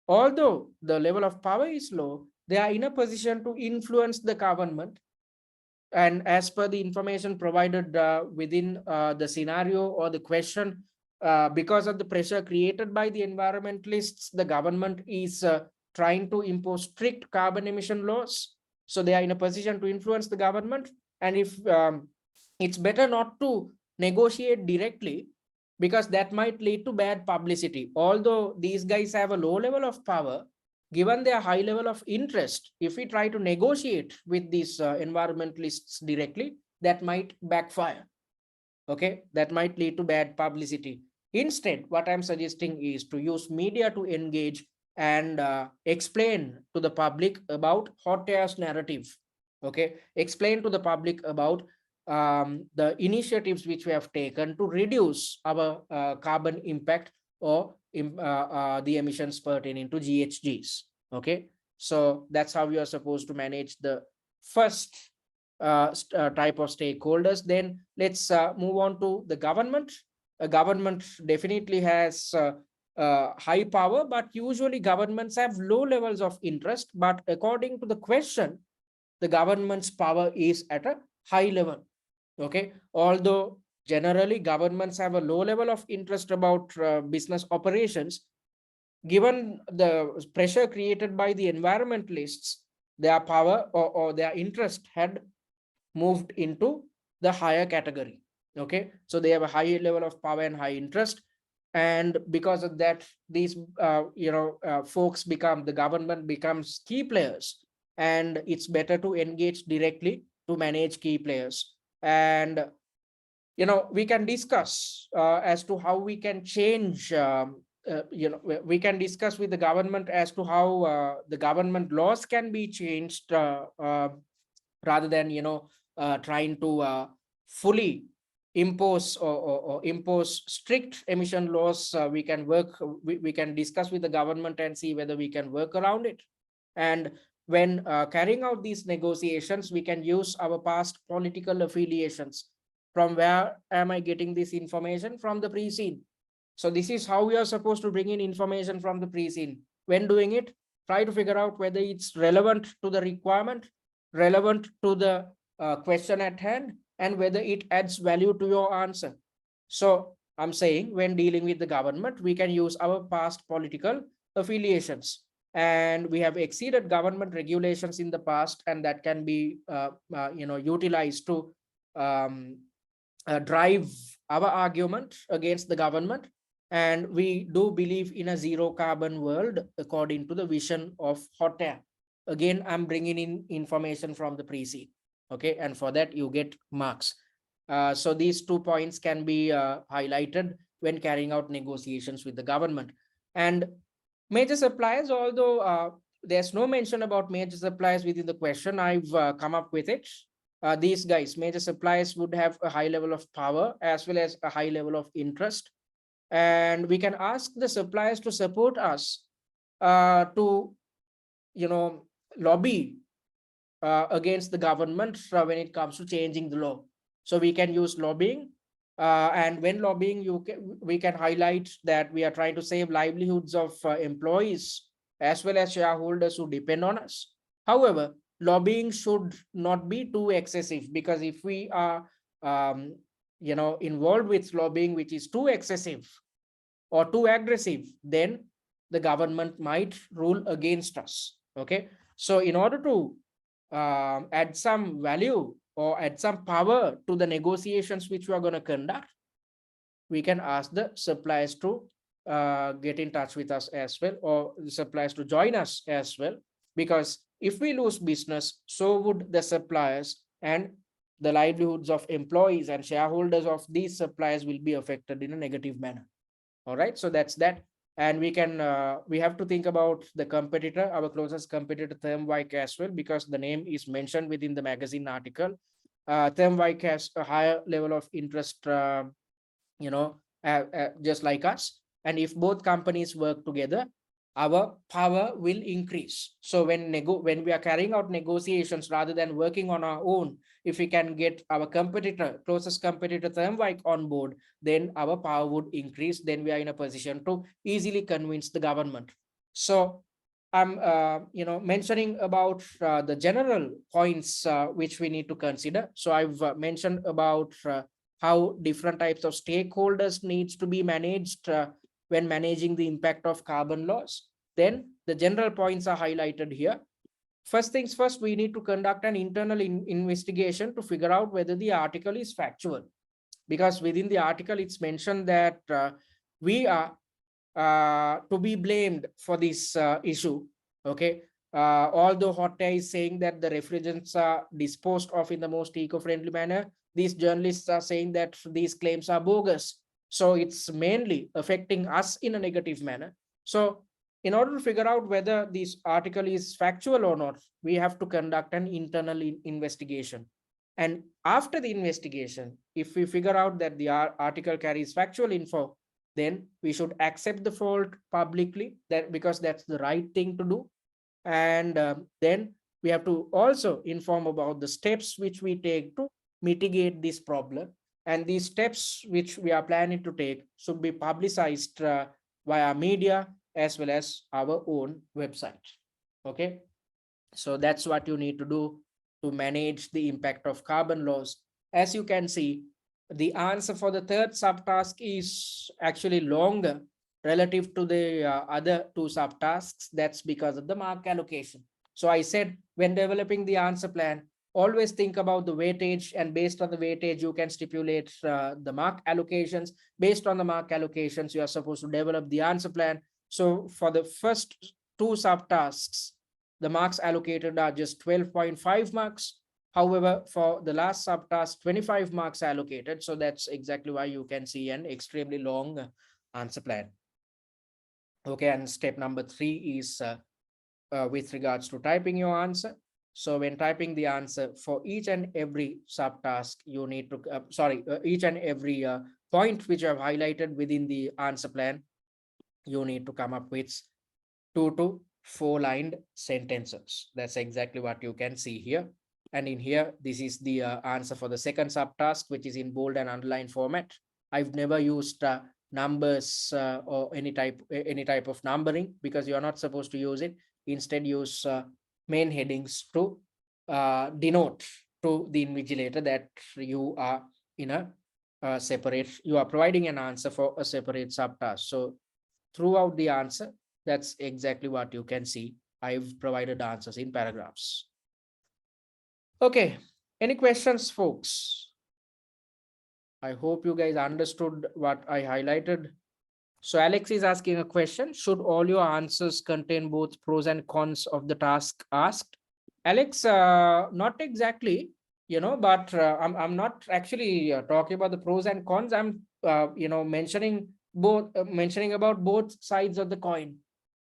Although the level of power is low, they are in a position to influence the government. And as per the information provided within the scenario or the question, because of the pressure created by the environmentalists, the government is trying to impose strict carbon emission laws. So they are in a position to influence the government. And if it's better not to negotiate directly, because that might lead to bad publicity. Although these guys have a low level of power, given their high level of interest, if we try to negotiate with these environmentalists directly, that might backfire. Okay, that might lead to bad publicity. Instead, what I'm suggesting is to use media to engage and explain to the public about Hottayr's narrative. Okay, explain to the public about the initiatives which we have taken to reduce our carbon impact or the emissions pertaining to GHGs. Okay, so that's how you are supposed to manage the first type of stakeholders. Then let's move on to the government. A government definitely has high power, but usually governments have low levels of interest. But according to the question, the government's power is at a high level. Okay, although generally governments have a low level of interest about business operations, given the pressure created by the environmentalists, their power or their interest had moved into the higher category. Okay, so they have a high level of power and high interest, and because of that, these folks become, the government becomes key players, and it's better to engage directly to manage key players. And we can discuss as to how we can change we can discuss with the government as to how the government laws can be changed rather than trying to fully impose or impose strict emission laws. We can discuss with the government and see whether we can work around it. And when carrying out these negotiations, we can use our past political affiliations. From where am I getting this information? From the pre-scene. So this is how we are supposed to bring in information from the pre-scene. When doing it, try to figure out whether it's relevant to the requirement, relevant to the question at hand, and whether it adds value to your answer. So I'm saying when dealing with the government, we can use our past political affiliations, and we have exceeded government regulations in the past, and that can be utilized to um, drive our argument against the government. And we do believe in a zero carbon world according to the vision of Hottayr. Again, I'm bringing in information from the pre-seed. Okay, and for that you get marks. So these 2 points can be highlighted when carrying out negotiations with the government. And major suppliers, although there's no mention about major suppliers within the question, I've come up with it. These guys, major suppliers, would have a high level of power as well as a high level of interest. And we can ask the suppliers to support us to, lobby against the government when it comes to changing the law. So we can use lobbying. And when lobbying, we can highlight that we are trying to save livelihoods of employees as well as shareholders who depend on us. However, lobbying should not be too excessive, because if we are involved with lobbying which is too excessive or too aggressive, then the government might rule against us. Okay, so in order to add some value or add some power to the negotiations which we are going to conduct, we can ask the suppliers to get in touch with us as well, or the suppliers to join us as well. Because if we lose business, so would the suppliers, and the livelihoods of employees and shareholders of these suppliers will be affected in a negative manner. All right, so that's that. And we have to think about the competitor, our closest competitor, Thermwike, as well, because the name is mentioned within the magazine article. Thermwike has a higher level of interest, just like us. And if both companies work together, our power will increase. So when we are carrying out negotiations rather than working on our own, if we can get our closest competitor Thermwike on board, then our power would increase. Then we are in a position to easily convince the government. So I'm mentioning about the general points which we need to consider. So I've mentioned about how different types of stakeholders needs to be managed when managing the impact of carbon loss. Then the general points are highlighted here. First things first, we need to conduct an internal investigation to figure out whether the article is factual, because within the article it's mentioned that we are to be blamed for this issue. Okay, although Hottayr is saying that the refrigerants are disposed of in the most eco-friendly manner, these journalists are saying that these claims are bogus. So it's mainly affecting us in a negative manner. So in order to figure out whether this article is factual or not, we have to conduct an internal investigation. And after the investigation, if we figure out that the article carries factual info, then we should accept the fault publicly, that because that's the right thing to do. And then we have to also inform about the steps which we take to mitigate this problem. And these steps which we are planning to take should be publicized via media as well as our own website. Okay, so that's what you need to do to manage the impact of carbon loss. As you can see, the answer for the third subtask is actually longer relative to the other two subtasks. That's because of the mark allocation. So I said, when developing the answer plan, always think about the weightage, and based on the weightage, you can stipulate the mark allocations. Based on the mark allocations, you are supposed to develop the answer plan. So for the first two subtasks, the marks allocated are just 12.5 marks. However, for the last subtask, 25 marks allocated. So that's exactly why you can see an extremely long answer plan. Okay, and step number 3 is with regards to typing your answer. So when typing the answer for each and every subtask, you need to, each and every point which you have highlighted within the answer plan, you need to come up with 2 to 4-lined sentences. That's exactly what you can see here. And in here, this is the answer for the second subtask, which is in bold and underlined format. I've never used numbers or any type of numbering, because you're not supposed to use it. Instead, use main headings to denote to the invigilator that you are in a separate, you are providing an answer for a separate subtask. So throughout the answer, that's exactly what you can see. I've provided answers in paragraphs. Okay, any questions, folks? I hope you guys understood what I highlighted. So Alex is asking a question: should all your answers contain both pros and cons of the task asked? Alex, not exactly, but I'm not actually talking about the pros and cons. I'm mentioning about both sides of the coin.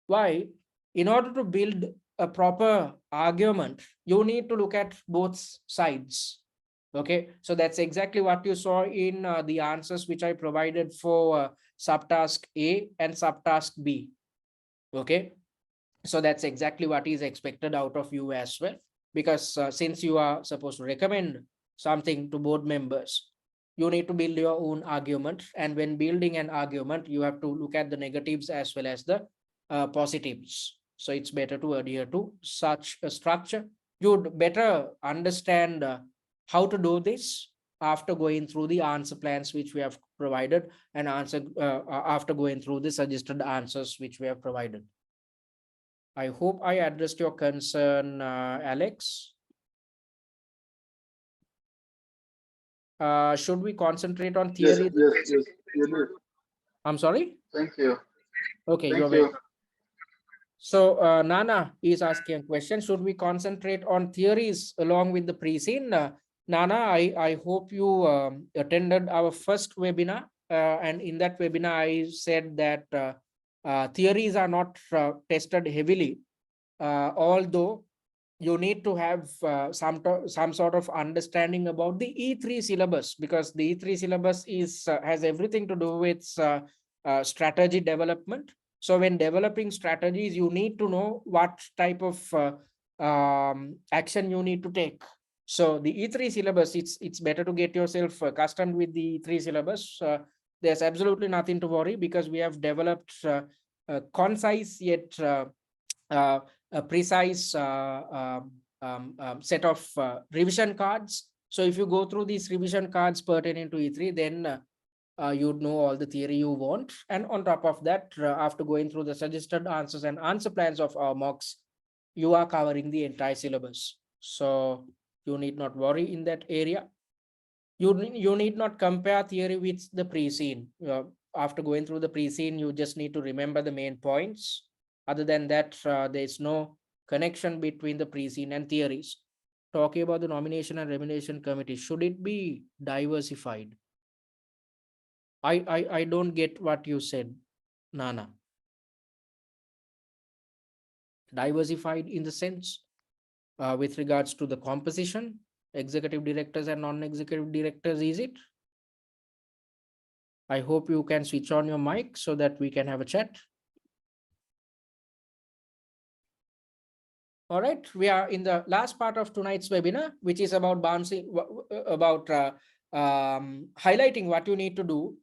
Why? In order to build a proper argument, you need to look at both sides. Okay, so that's exactly what you saw in the answers which I provided for subtask A and subtask B. Okay, so that's exactly what is expected out of you as well, because since you are supposed to recommend something to board members, you need to build your own argument, and when building an argument, you have to look at the negatives as well as the positives. So it's better to adhere to such a structure. You'd better understand how to do this after going through the answer plans which we have provided, and after going through the suggested answers which we have provided. I hope I addressed your concern, Alex. Should we concentrate on theory? Yes, you did. I'm sorry? Thank you. Okay, Thank you're you. welcome. So Nana is asking a question: should we concentrate on theories along with the pre-scene? Nana, I hope you attended our first webinar, and in that webinar I said that theories are not tested heavily, although you need to have some sort of understanding about the E3 syllabus, because the E3 syllabus is has everything to do with strategy development. So when developing strategies, you need to know what type of action you need to take. So the E3 syllabus, it's better to get yourself accustomed with the E3 syllabus. There's absolutely nothing to worry, because we have developed concise yet a precise set of revision cards. So if you go through these revision cards pertaining to E3, then you'd know all the theory you want. And on top of that, after going through the suggested answers and answer plans of our mocks, you are covering the entire syllabus. So you need not worry in that area. You need not compare theory with the pre-scene. After going through the pre-scene, you just need to remember the main points. Other than that, there is no connection between the pre-scene and theories. Talking about the nomination and remuneration committee, should it be diversified? I don't get what you said, Nana. Diversified in the sense with regards to the composition, executive directors and non-executive directors, is it? I hope you can switch on your mic so that we can have a chat. All right, we are in the last part of tonight's webinar, which is about highlighting what you need to do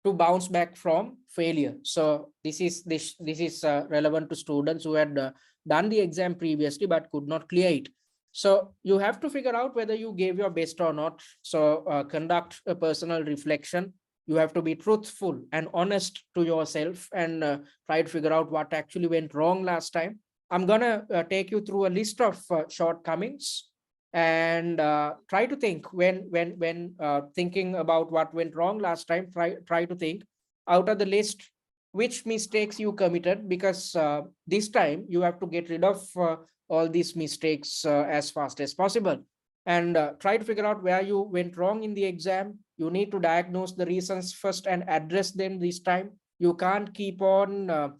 to bounce back from failure. So this is relevant to students who had done the exam previously but could not clear it. So you have to figure out whether you gave your best or not. So conduct a personal reflection. You have to be truthful and honest to yourself, and try to figure out what actually went wrong last time. I'm gonna take you through a list of shortcomings, and try to think when thinking about what went wrong last time. Try to think out of the list which mistakes you committed, because this time you have to get rid of all these mistakes as fast as possible, and try to figure out where you went wrong in the exam. You need to diagnose the reasons first and address them this time. You can't keep on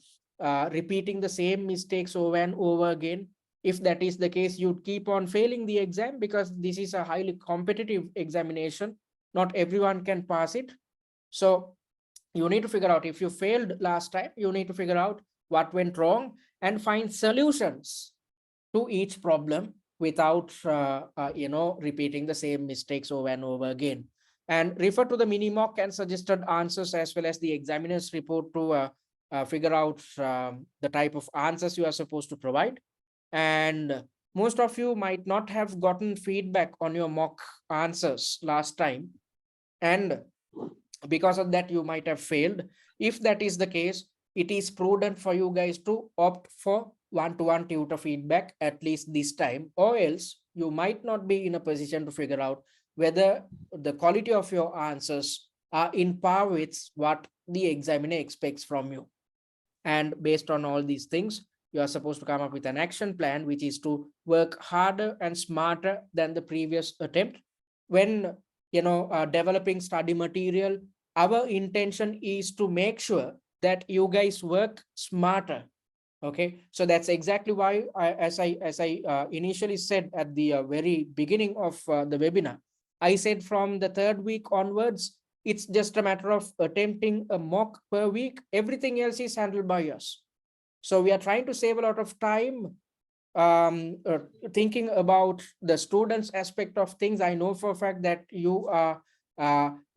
repeating the same mistakes over and over again. If that is the case, you'd keep on failing the exam, because this is a highly competitive examination. Not everyone can pass it. So you need to figure out, if you failed last time, you need to figure out what went wrong, and find solutions to each problem without repeating the same mistakes over and over again. And refer to the mini mock and suggested answers as well as the examiner's report to figure out the type of answers you are supposed to provide. And most of you might not have gotten feedback on your mock answers last time, and because of that you might have failed. If that is the case, it is prudent for you guys to opt for one-to-one tutor feedback at least this time, or else you might not be in a position to figure out whether the quality of your answers are in par with what the examiner expects from you. And based on all these things, you are supposed to come up with an action plan, which is to work harder and smarter than the previous attempt. When developing study material, our intention is to make sure that you guys work smarter. Okay, so that's exactly why as I initially said at the very beginning of the webinar, I said from the third week onwards, it's just a matter of attempting a mock per week. Everything else is handled by us. So we are trying to save a lot of time thinking about the students aspect of things. I know for a fact that you are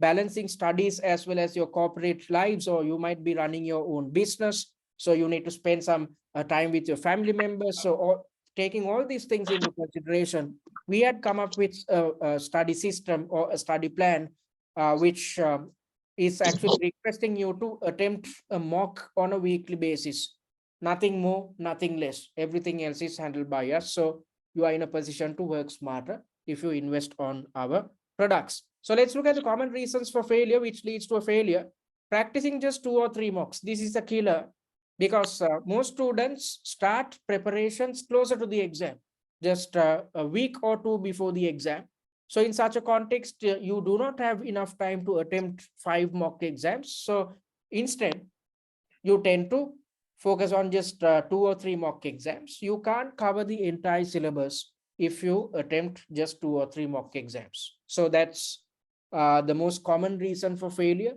balancing studies as well as your corporate lives, or you might be running your own business. So you need to spend some time with your family members. So taking all these things into consideration, we had come up with a study system or a study plan, which is actually requesting you to attempt a mock on a weekly basis. Nothing more, nothing less. Everything else is handled by us. So you are in a position to work smarter if you invest on our products. So let's look at the common reasons for failure, which leads to a failure. Practicing just 2 or 3 mocks. This is a killer because most students start preparations closer to the exam, just a week or two before the exam. So in such a context, you do not have enough time to attempt 5 mock exams. So instead, you tend to focus on just 2 or 3 mock exams. You can't cover the entire syllabus if you attempt just 2 or 3 mock exams. So that's the most common reason for failure.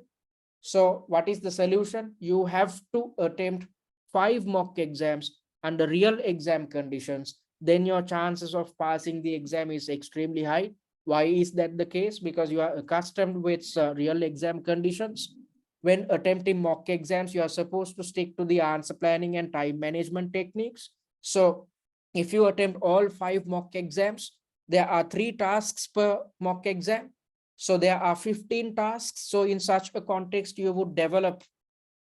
So what is the solution? You have to attempt 5 mock exams under real exam conditions. Then your chances of passing the exam is extremely high. Why is that the case? Because you are accustomed with real exam conditions. When attempting mock exams, you are supposed to stick to the answer planning and time management techniques. So if you attempt all 5 mock exams, there are 3 tasks per mock exam. So there are 15 tasks. So in such a context, you would develop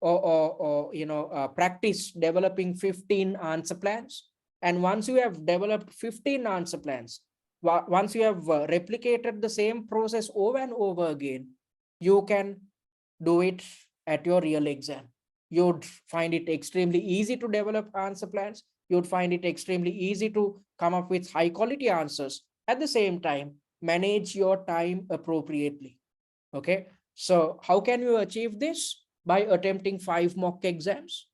or practice developing 15 answer plans. And once you have developed 15 answer plans, once you have replicated the same process over and over again, you can do it at your real exam. You'd find it extremely easy to develop answer plans. You'd find it extremely easy to come up with high quality answers. At the same time, manage your time appropriately. Okay, so how can you achieve this? By attempting 5 mock exams.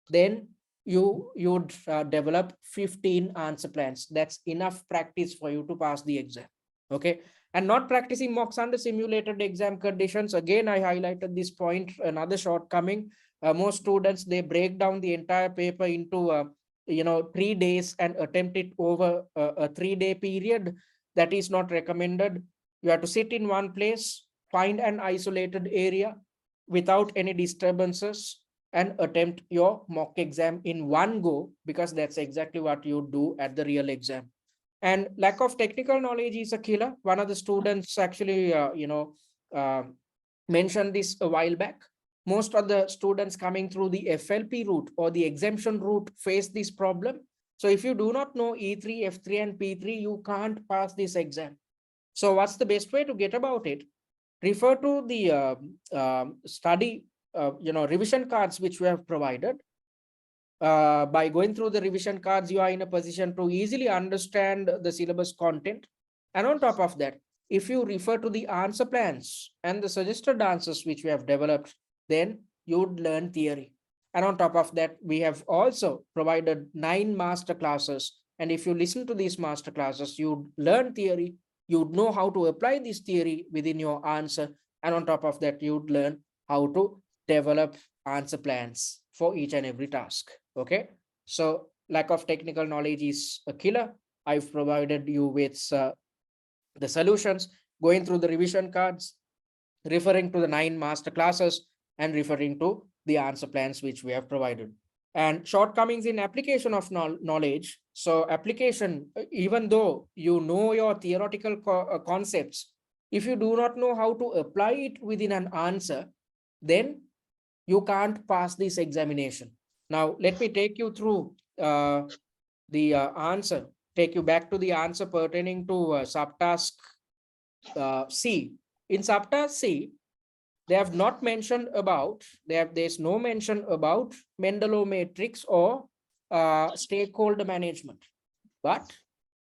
Then you'd develop 15 answer plans. That's enough practice for you to pass the exam. Okay, and not practicing mocks under simulated exam conditions. Again, I highlighted this point, another shortcoming. Most students, they break down the entire paper into 3 days and attempt it over a 3-day period. That is not recommended. You have to sit in one place, find an isolated area without any disturbances, and attempt your mock exam in one go, because that's exactly what you do at the real exam. And lack of technical knowledge is a killer. One of the students actually mentioned this a while back. Most of the students coming through the FLP route or the exemption route face this problem. So if you do not know E3, F3 and P3, you can't pass this exam. So what's the best way to get about it? Refer to the study revision cards which we have provided. By going through the revision cards, you are in a position to easily understand the syllabus content. And on top of that, if you refer to the answer plans and the suggested answers which we have developed, then you would learn theory. And on top of that, we have also provided 9 master classes. And if you listen to these master classes, you learn theory, you'd know how to apply this theory within your answer. And on top of that, you'd learn how to develop answer plans for each and every task. Okay, So lack of technical knowledge is a killer. I've provided you with the solutions, going through the revision cards, referring to the 9 master classes, and referring to the answer plans which we have provided. And shortcomings in application of knowledge. So application, even though you know your theoretical concepts, if you do not know how to apply it within an answer, then you can't pass this examination. Now, let me take you through the answer, take you back to the answer pertaining to subtask C. In subtask C, they have not mentioned about, there's no mention about Mendelov matrix or stakeholder management. But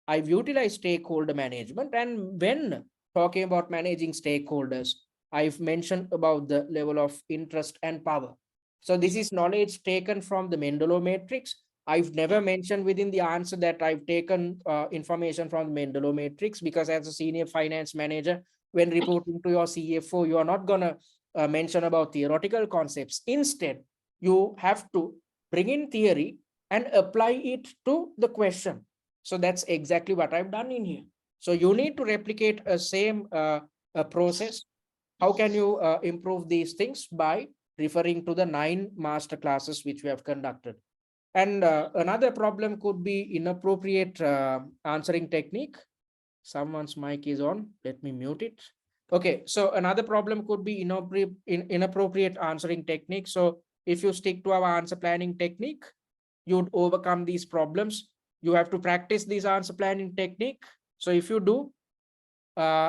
I've utilized stakeholder management, and when talking about managing stakeholders, I've mentioned about the level of interest and power. So this is knowledge taken from the Mendelov matrix. I've never mentioned within the answer that I've taken information from the Mendelov matrix, because as a senior finance manager, when reporting to your CFO, you are not going to mention about theoretical concepts. Instead, you have to bring in theory and apply it to the question. So that's exactly what I've done in here. So you need to replicate a same process. How can you improve these things? By referring to the 9 master classes which we have conducted. And another problem could be inappropriate answering technique. Someone's mic is on. Let me mute it. Okay, so another problem could be inappropriate answering technique. So if you stick to our answer planning technique, you'd overcome these problems. You have to practice this answer planning technique. So if you do,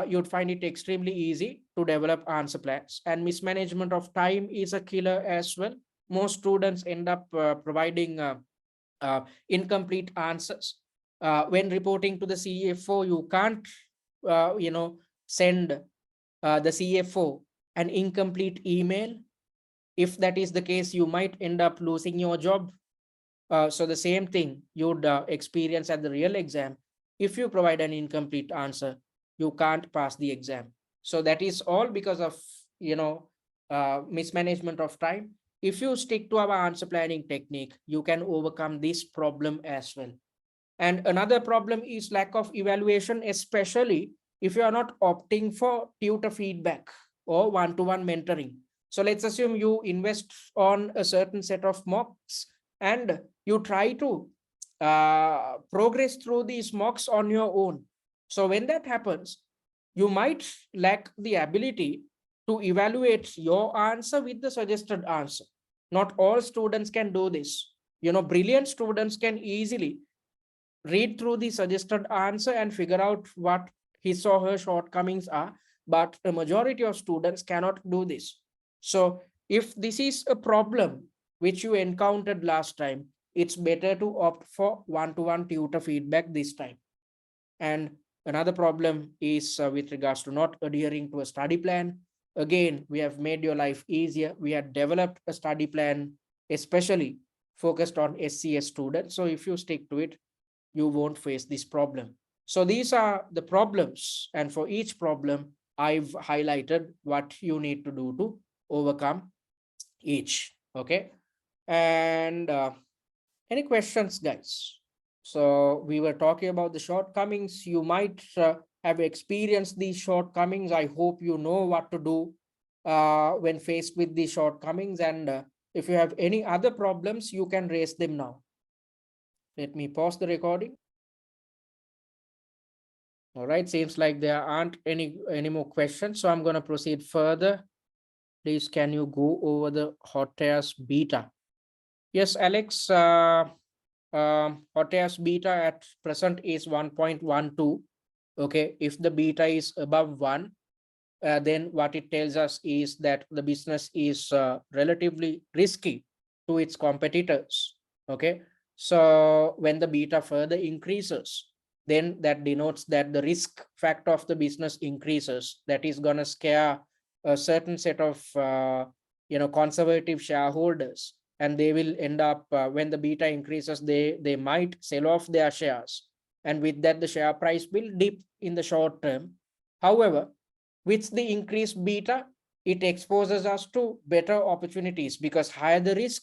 you'd find it extremely easy to develop answer plans. And mismanagement of time is a killer as well. Most students end up providing incomplete answers. When reporting to the CFO, you can't, send the CFO an incomplete email. If that is the case, you might end up losing your job. So the same thing you'd experience at the real exam. If you provide an incomplete answer, you can't pass the exam. So that is all because of, mismanagement of time. If you stick to our answer planning technique, you can overcome this problem as well. And another problem is lack of evaluation, especially if you are not opting for tutor feedback or one-to-one mentoring. So let's assume you invest on a certain set of mocks and you try to progress through these mocks on your own. So when that happens, you might lack the ability to evaluate your answer with the suggested answer. Not all students can do this. Brilliant students can easily read through the suggested answer and figure out what his or her shortcomings are, but a majority of students cannot do this. So if this is a problem which you encountered last time, it's better to opt for one-to-one tutor feedback this time. And another problem is with regards to not adhering to a study plan. Again, we have made your life easier. We have developed a study plan, especially focused on SCS students. So if you stick to it, you won't face this problem. So these are the problems. And for each problem, I've highlighted what you need to do to overcome each. Okay. And any questions, guys? So we were talking about the shortcomings. You might have experienced these shortcomings. I hope you know what to do when faced with these shortcomings. And if you have any other problems, you can raise them now. Let me pause the recording. All right, seems like there aren't any more questions. So I'm going to proceed further. Please, can you go over the Hottayr's beta? Yes, Alex, Hottayr's beta at present is 1.12. Okay, if the beta is above 1, then what it tells us is that the business is relatively risky to its competitors. Okay, so when the beta further increases, then that denotes that the risk factor of the business increases. That is going to scare a certain set of conservative shareholders, and they will end up when the beta increases, they might sell off their shares, and with that the share price will dip in the short term. However, with the increased beta, it exposes us to better opportunities, because higher the risk,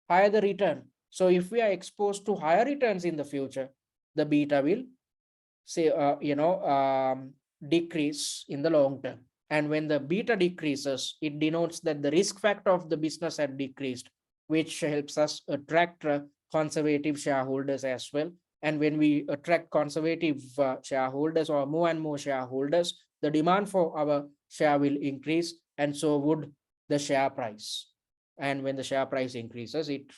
higher the return. So if we are exposed to higher returns in the future, the beta will say, decrease in the long term. And when the beta decreases, it denotes that the risk factor of the business had decreased, which helps us attract conservative shareholders as well. And when we attract conservative shareholders or more and more shareholders, the demand for our share will increase, and so would the share price. And when the share price increases, it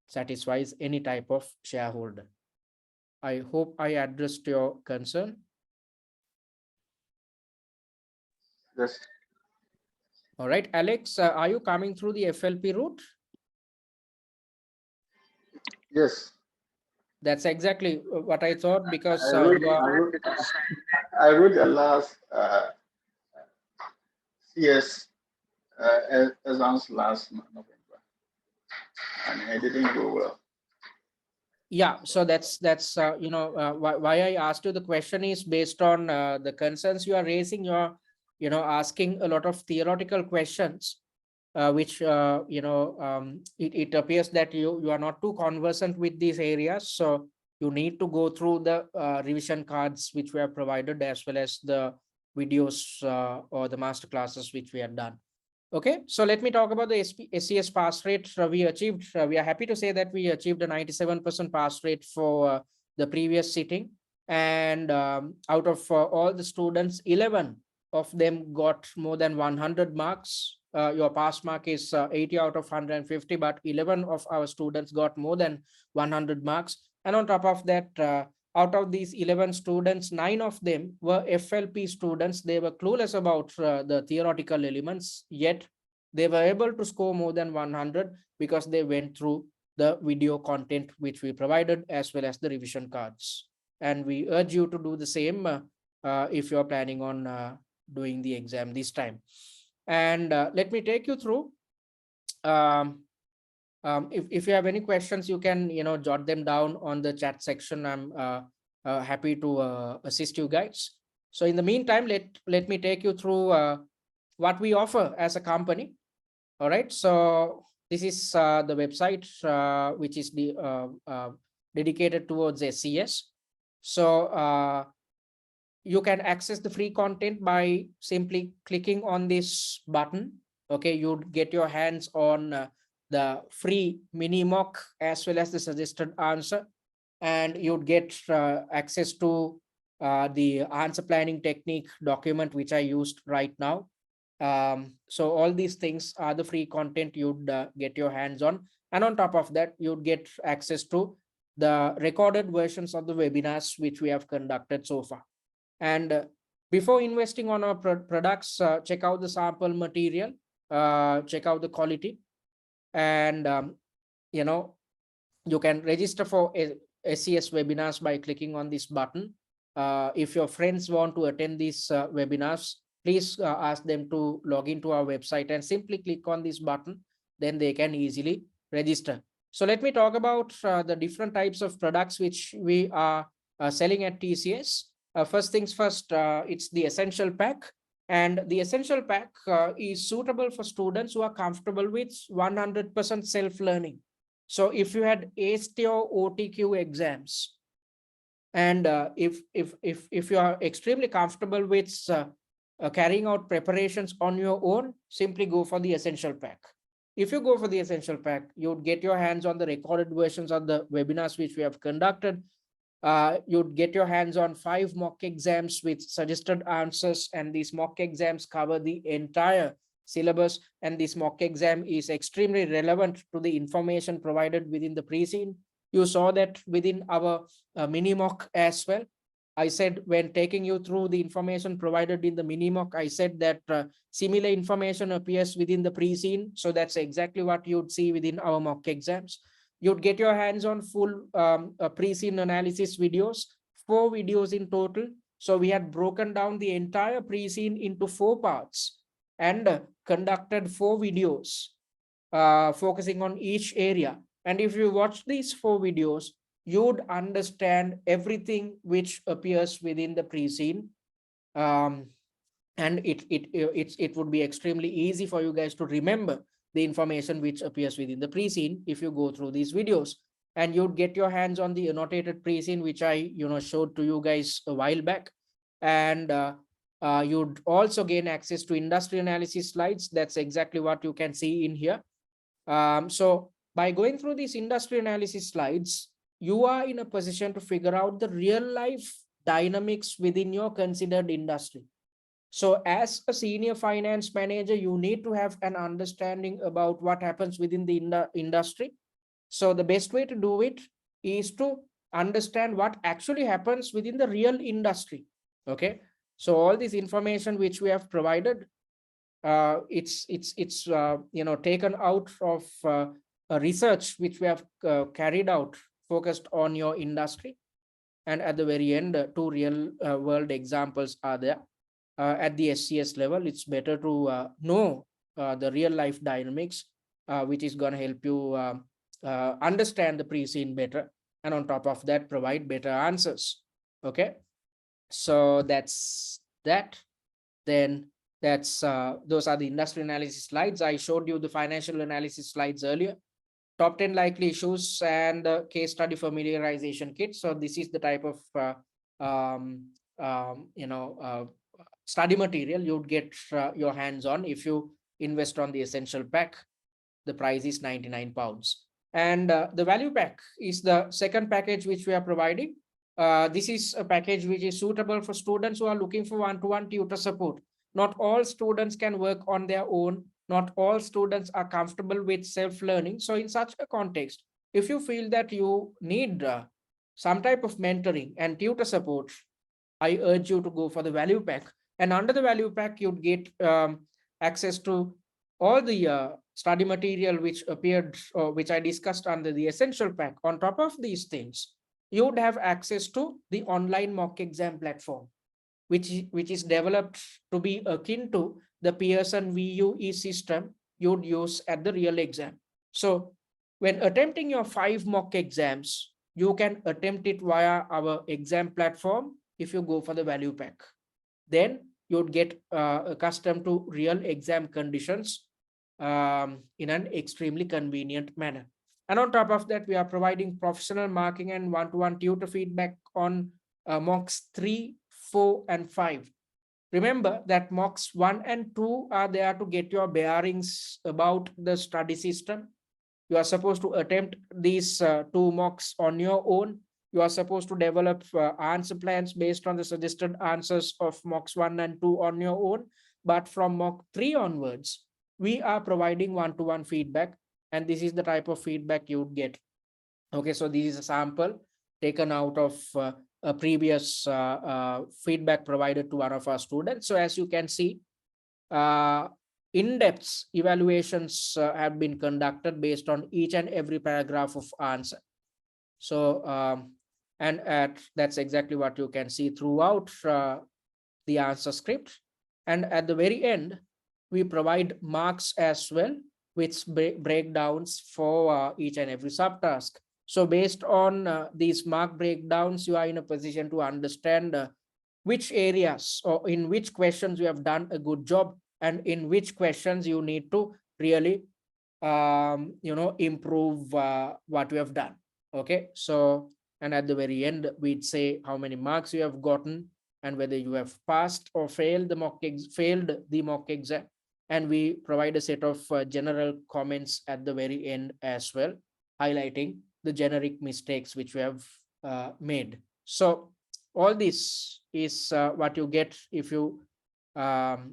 satisfies any type of shareholder. I hope I addressed your concern. Yes. All right, Alex, are you coming through the FLP route? Yes. That's exactly what I thought, because I would, you are. I would, I would last CS exams last November, and it didn't go well. Yeah, so that's why I asked you the question is based on the concerns you are raising. You're asking a lot of theoretical questions, which it appears that you are not too conversant with these areas. So you need to go through the revision cards which we have provided, as well as the videos or the master classes which we have done. Okay, so let me talk about the SCS pass rate we achieved. We are happy to say that we achieved a 97% pass rate for the previous sitting. And out of all the students, 11 of them got more than 100 marks. Your pass mark is 80 out of 150, but 11 of our students got more than 100 marks. And on top of that, out of these 11 students, 9 of them were FLP students. They were clueless about the theoretical elements, yet they were able to score more than 100 because they went through the video content which we provided, as well as the revision cards. And we urge you to do the same if you're planning on doing the exam this time. And let me take you through. If you have any questions, you can jot them down on the chat section. I'm happy to assist you guys. So in the meantime, let me take you through what we offer as a company. All right, so this is the website which is dedicated towards SCS. So you can access the free content by simply clicking on this button. Okay, you'd get your hands on the free mini mock as well as the suggested answer, and you'd get access to the answer planning technique document which I used right now. So all these things are the free content you'd get your hands on, and on top of that, you'd get access to the recorded versions of the webinars which we have conducted so far. And before investing on our products, check out the sample material, check out the quality, and you can register for SCS webinars by clicking on this button. If your friends want to attend these webinars, please ask them to log into our website and simply click on this button. Then they can easily register. So let me talk about the different types of products which we are selling at TCS. First things first, it's the essential pack. And the essential pack is suitable for students who are comfortable with 100% self-learning. So if you had aced your OTQ exams, and if you are extremely comfortable with carrying out preparations on your own, simply go for the essential pack. If you go for the essential pack, you would get your hands on the recorded versions of the webinars which we have conducted. You'd get your hands on 5 mock exams with suggested answers, and these mock exams cover the entire syllabus, and this mock exam is extremely relevant to the information provided within the pre-scene. You saw that within our mini mock as well. I said when taking you through the information provided in the mini mock, I said that similar information appears within the pre-scene. So that's exactly what you'd see within our mock exams. You'd get your hands on full pre-scene analysis videos, 4 videos in total. So we had broken down the entire pre-scene into 4 parts and conducted 4 videos focusing on each area. And if you watch these 4 videos, you'd understand everything which appears within the pre-scene. And it would be extremely easy for you guys to remember the information which appears within the pre-scene if you go through these videos. And you'd get your hands on the annotated pre-scene, which I showed to you guys a while back. And you'd also gain access to industry analysis slides. That's exactly what you can see in here. So by going through these industry analysis slides, you are in a position to figure out the real life dynamics within your considered industry. So as a senior finance manager, you need to have an understanding about what happens within the industry. So the best way to do it is to understand what actually happens within the real industry. Okay. So all this information which we have provided, it's taken out of a research which we have carried out focused on your industry. And at the very end, two real world examples are there. At the SCS level, it's better to know the real life dynamics, which is going to help you understand the pre-scene better, and on top of that provide better answers. Okay, so that's that. Then that's those are the industry analysis slides. I showed you the financial analysis slides earlier. Top 10 likely issues and case study familiarization kit. So this is the type of um, study material you'd get your hands on if you invest on the essential pack. The price is 99 pounds. And the value pack is the second package which we are providing. This is a package which is suitable for students who are looking for one-to-one tutor support. Not all students can work on their own. Not all students are comfortable with self-learning. So in such a context, if you feel that you need some type of mentoring and tutor support, I urge you to go for the value pack. And under the value pack, you'd get access to all the study material which appeared or which I discussed under the essential pack. On top of these things, you would have access to the online mock exam platform, which is developed to be akin to the Pearson VUE system you'd use at the real exam. So when attempting your 5 mock exams, you can attempt it via our exam platform if you go for the value pack. Then you'd get accustomed to real exam conditions in an extremely convenient manner. And on top of that, we are providing professional marking and one-to-one tutor feedback on mocks 3, 4, and 5. Remember that mocks 1 and 2 are there to get your bearings about the study system. You are supposed to attempt these 2 mocks on your own. You are supposed to develop answer plans based on the suggested answers of mocks 1 and 2 on your own. But from mock 3 onwards, we are providing one-to-one feedback, and this is the type of feedback you would get. Okay, so this is a sample taken out of a previous feedback provided to one of our students. So as you can see, in-depth evaluations have been conducted based on each and every paragraph of answer. So that's exactly what you can see throughout the answer script. And at the very end, we provide marks as well, with breakdowns for each and every subtask. So based on these mark breakdowns, you are in a position to understand which areas or in which questions you have done a good job, and in which questions you need to really improve what you have done. Okay, so and at the very end, we'd say how many marks you have gotten and whether you have passed or failed the mock exam. And we provide a set of general comments at the very end as well, highlighting the generic mistakes which we have made. So all this is what you get if you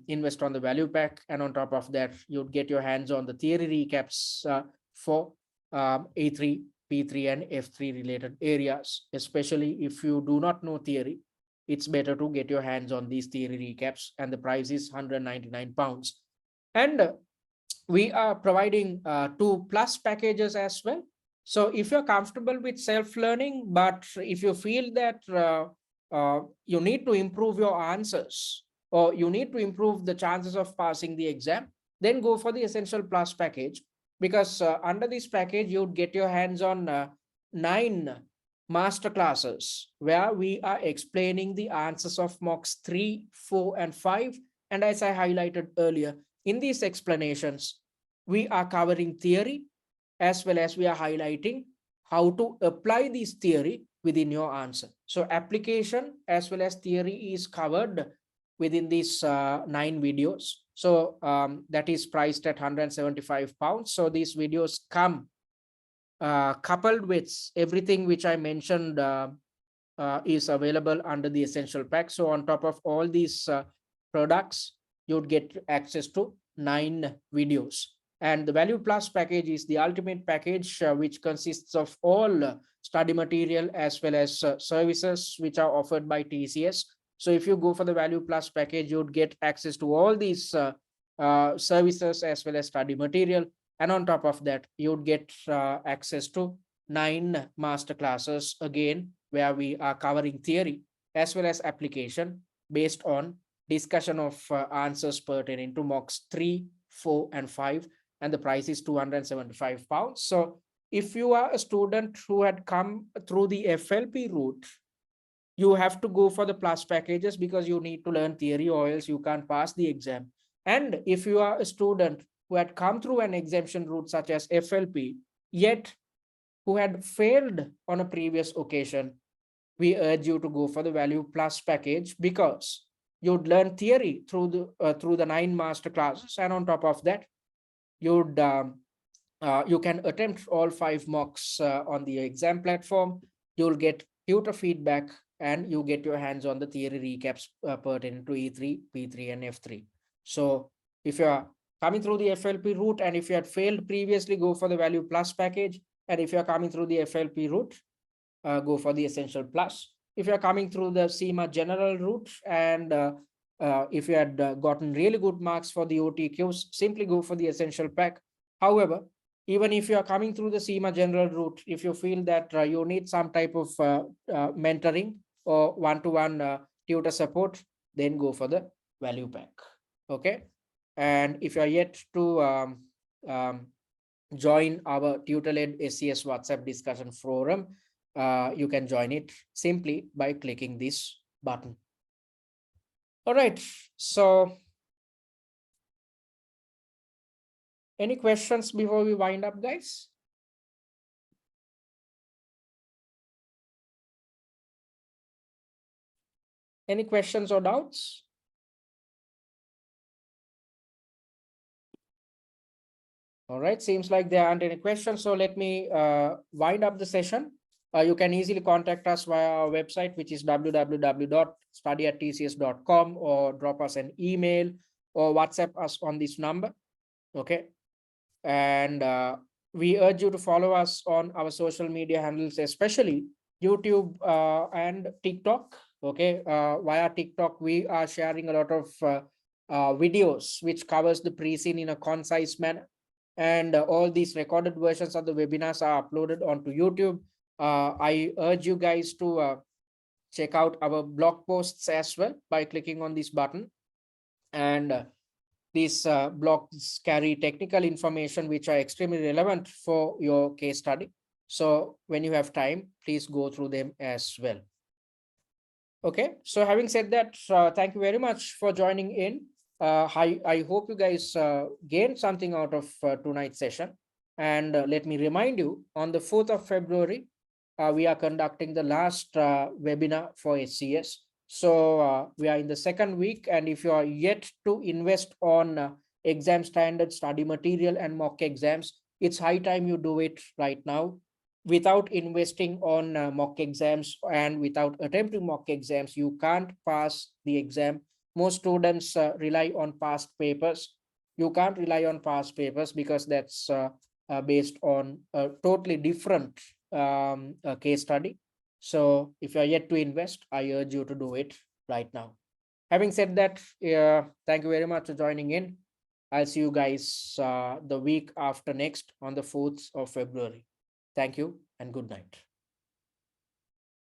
invest on the value pack. And on top of that, you'd get your hands on the theory recaps for A3, P3, and F3 related areas. Especially if you do not know theory, it's better to get your hands on these theory recaps, and the price is 199 pounds. And we are providing 2 plus packages as well. So if you're comfortable with self-learning, but if you feel that you need to improve your answers, or you need to improve the chances of passing the exam, then go for the Essential Plus package, because under this package, you'd get your hands on 9 master classes where we are explaining the answers of mocks 3, 4, and 5. And as I highlighted earlier, in these explanations, we are covering theory as well as we are highlighting how to apply this theory within your answer. So application as well as theory is covered within these 9 videos. So that is priced at £175. So these videos come coupled with everything which I mentioned is available under the essential pack. So on top of all these products, you'd get access to 9 videos. And the Value Plus package is the ultimate package, which consists of all study material as well as services which are offered by TCS. So if you go for the Value Plus package, you'd get access to all these services as well as study material. And on top of that, you'd get access to 9 master classes again, where we are covering theory as well as application based on discussion of answers pertaining to mocks 3, 4, and 5. And the price is £275. So if you are a student who had come through the FLP route, you have to go for the plus packages because you need to learn theory or else you can't pass the exam. And if you are a student who had come through an exemption route such as FLP, yet who had failed on a previous occasion, we urge you to go for the Value Plus package because you'd learn theory through the 9 master classes, and on top of that, you can attempt all 5 mocks on the exam platform. You'll get tutor feedback and you get your hands on the theory recaps pertaining to E3, P3, and F3. So if you are coming through the FLP route and if you had failed previously, go for the Value Plus package. And if you are coming through the FLP route, go for the Essential Plus. If you're coming through the CIMA general route and if you had gotten really good marks for the OTQs, simply go for the Essential Pack. However, even if you are coming through the CIMA general route, if you feel that you need some type of mentoring or one-to-one tutor support, then go for the Value Pack. Okay. And if you are yet to join our tutor-led SCS WhatsApp discussion forum, you can join it simply by clicking this button. All right. So any questions before we wind up, guys? Any questions or doubts? All right. Seems like there aren't any questions. So let me wind up the session. You can easily contact us via our website, which is www.study@tcs.com, or drop us an email or WhatsApp us on this number. Okay. And we urge you to follow us on our social media handles, especially YouTube and TikTok. Okay. Via TikTok, we are sharing a lot of videos which covers the pre-scene in a concise manner. And all these recorded versions of the webinars are uploaded onto YouTube. I urge you guys to check out our blog posts as well by clicking on this button. And these blogs carry technical information which are extremely relevant for your case study. So when you have time, please go through them as well. Okay, so having said that, thank you very much for joining in. I hope you guys gained something out of tonight's session. And let me remind you, on the 4th of February, we are conducting the last webinar for SCS. So we are in the second week, and if you are yet to invest on exam standard study material and mock exams, it's high time you do it right now. Without investing on mock exams and without attempting mock exams, you can't pass the exam. Most students rely on past papers. You can't rely on past papers because that's based on a totally different case study. So if you are yet to invest, I urge you to do it right now. Having said that, thank you very much for joining in. I'll see you guys the week after next on the 4th of February. Thank you and good night.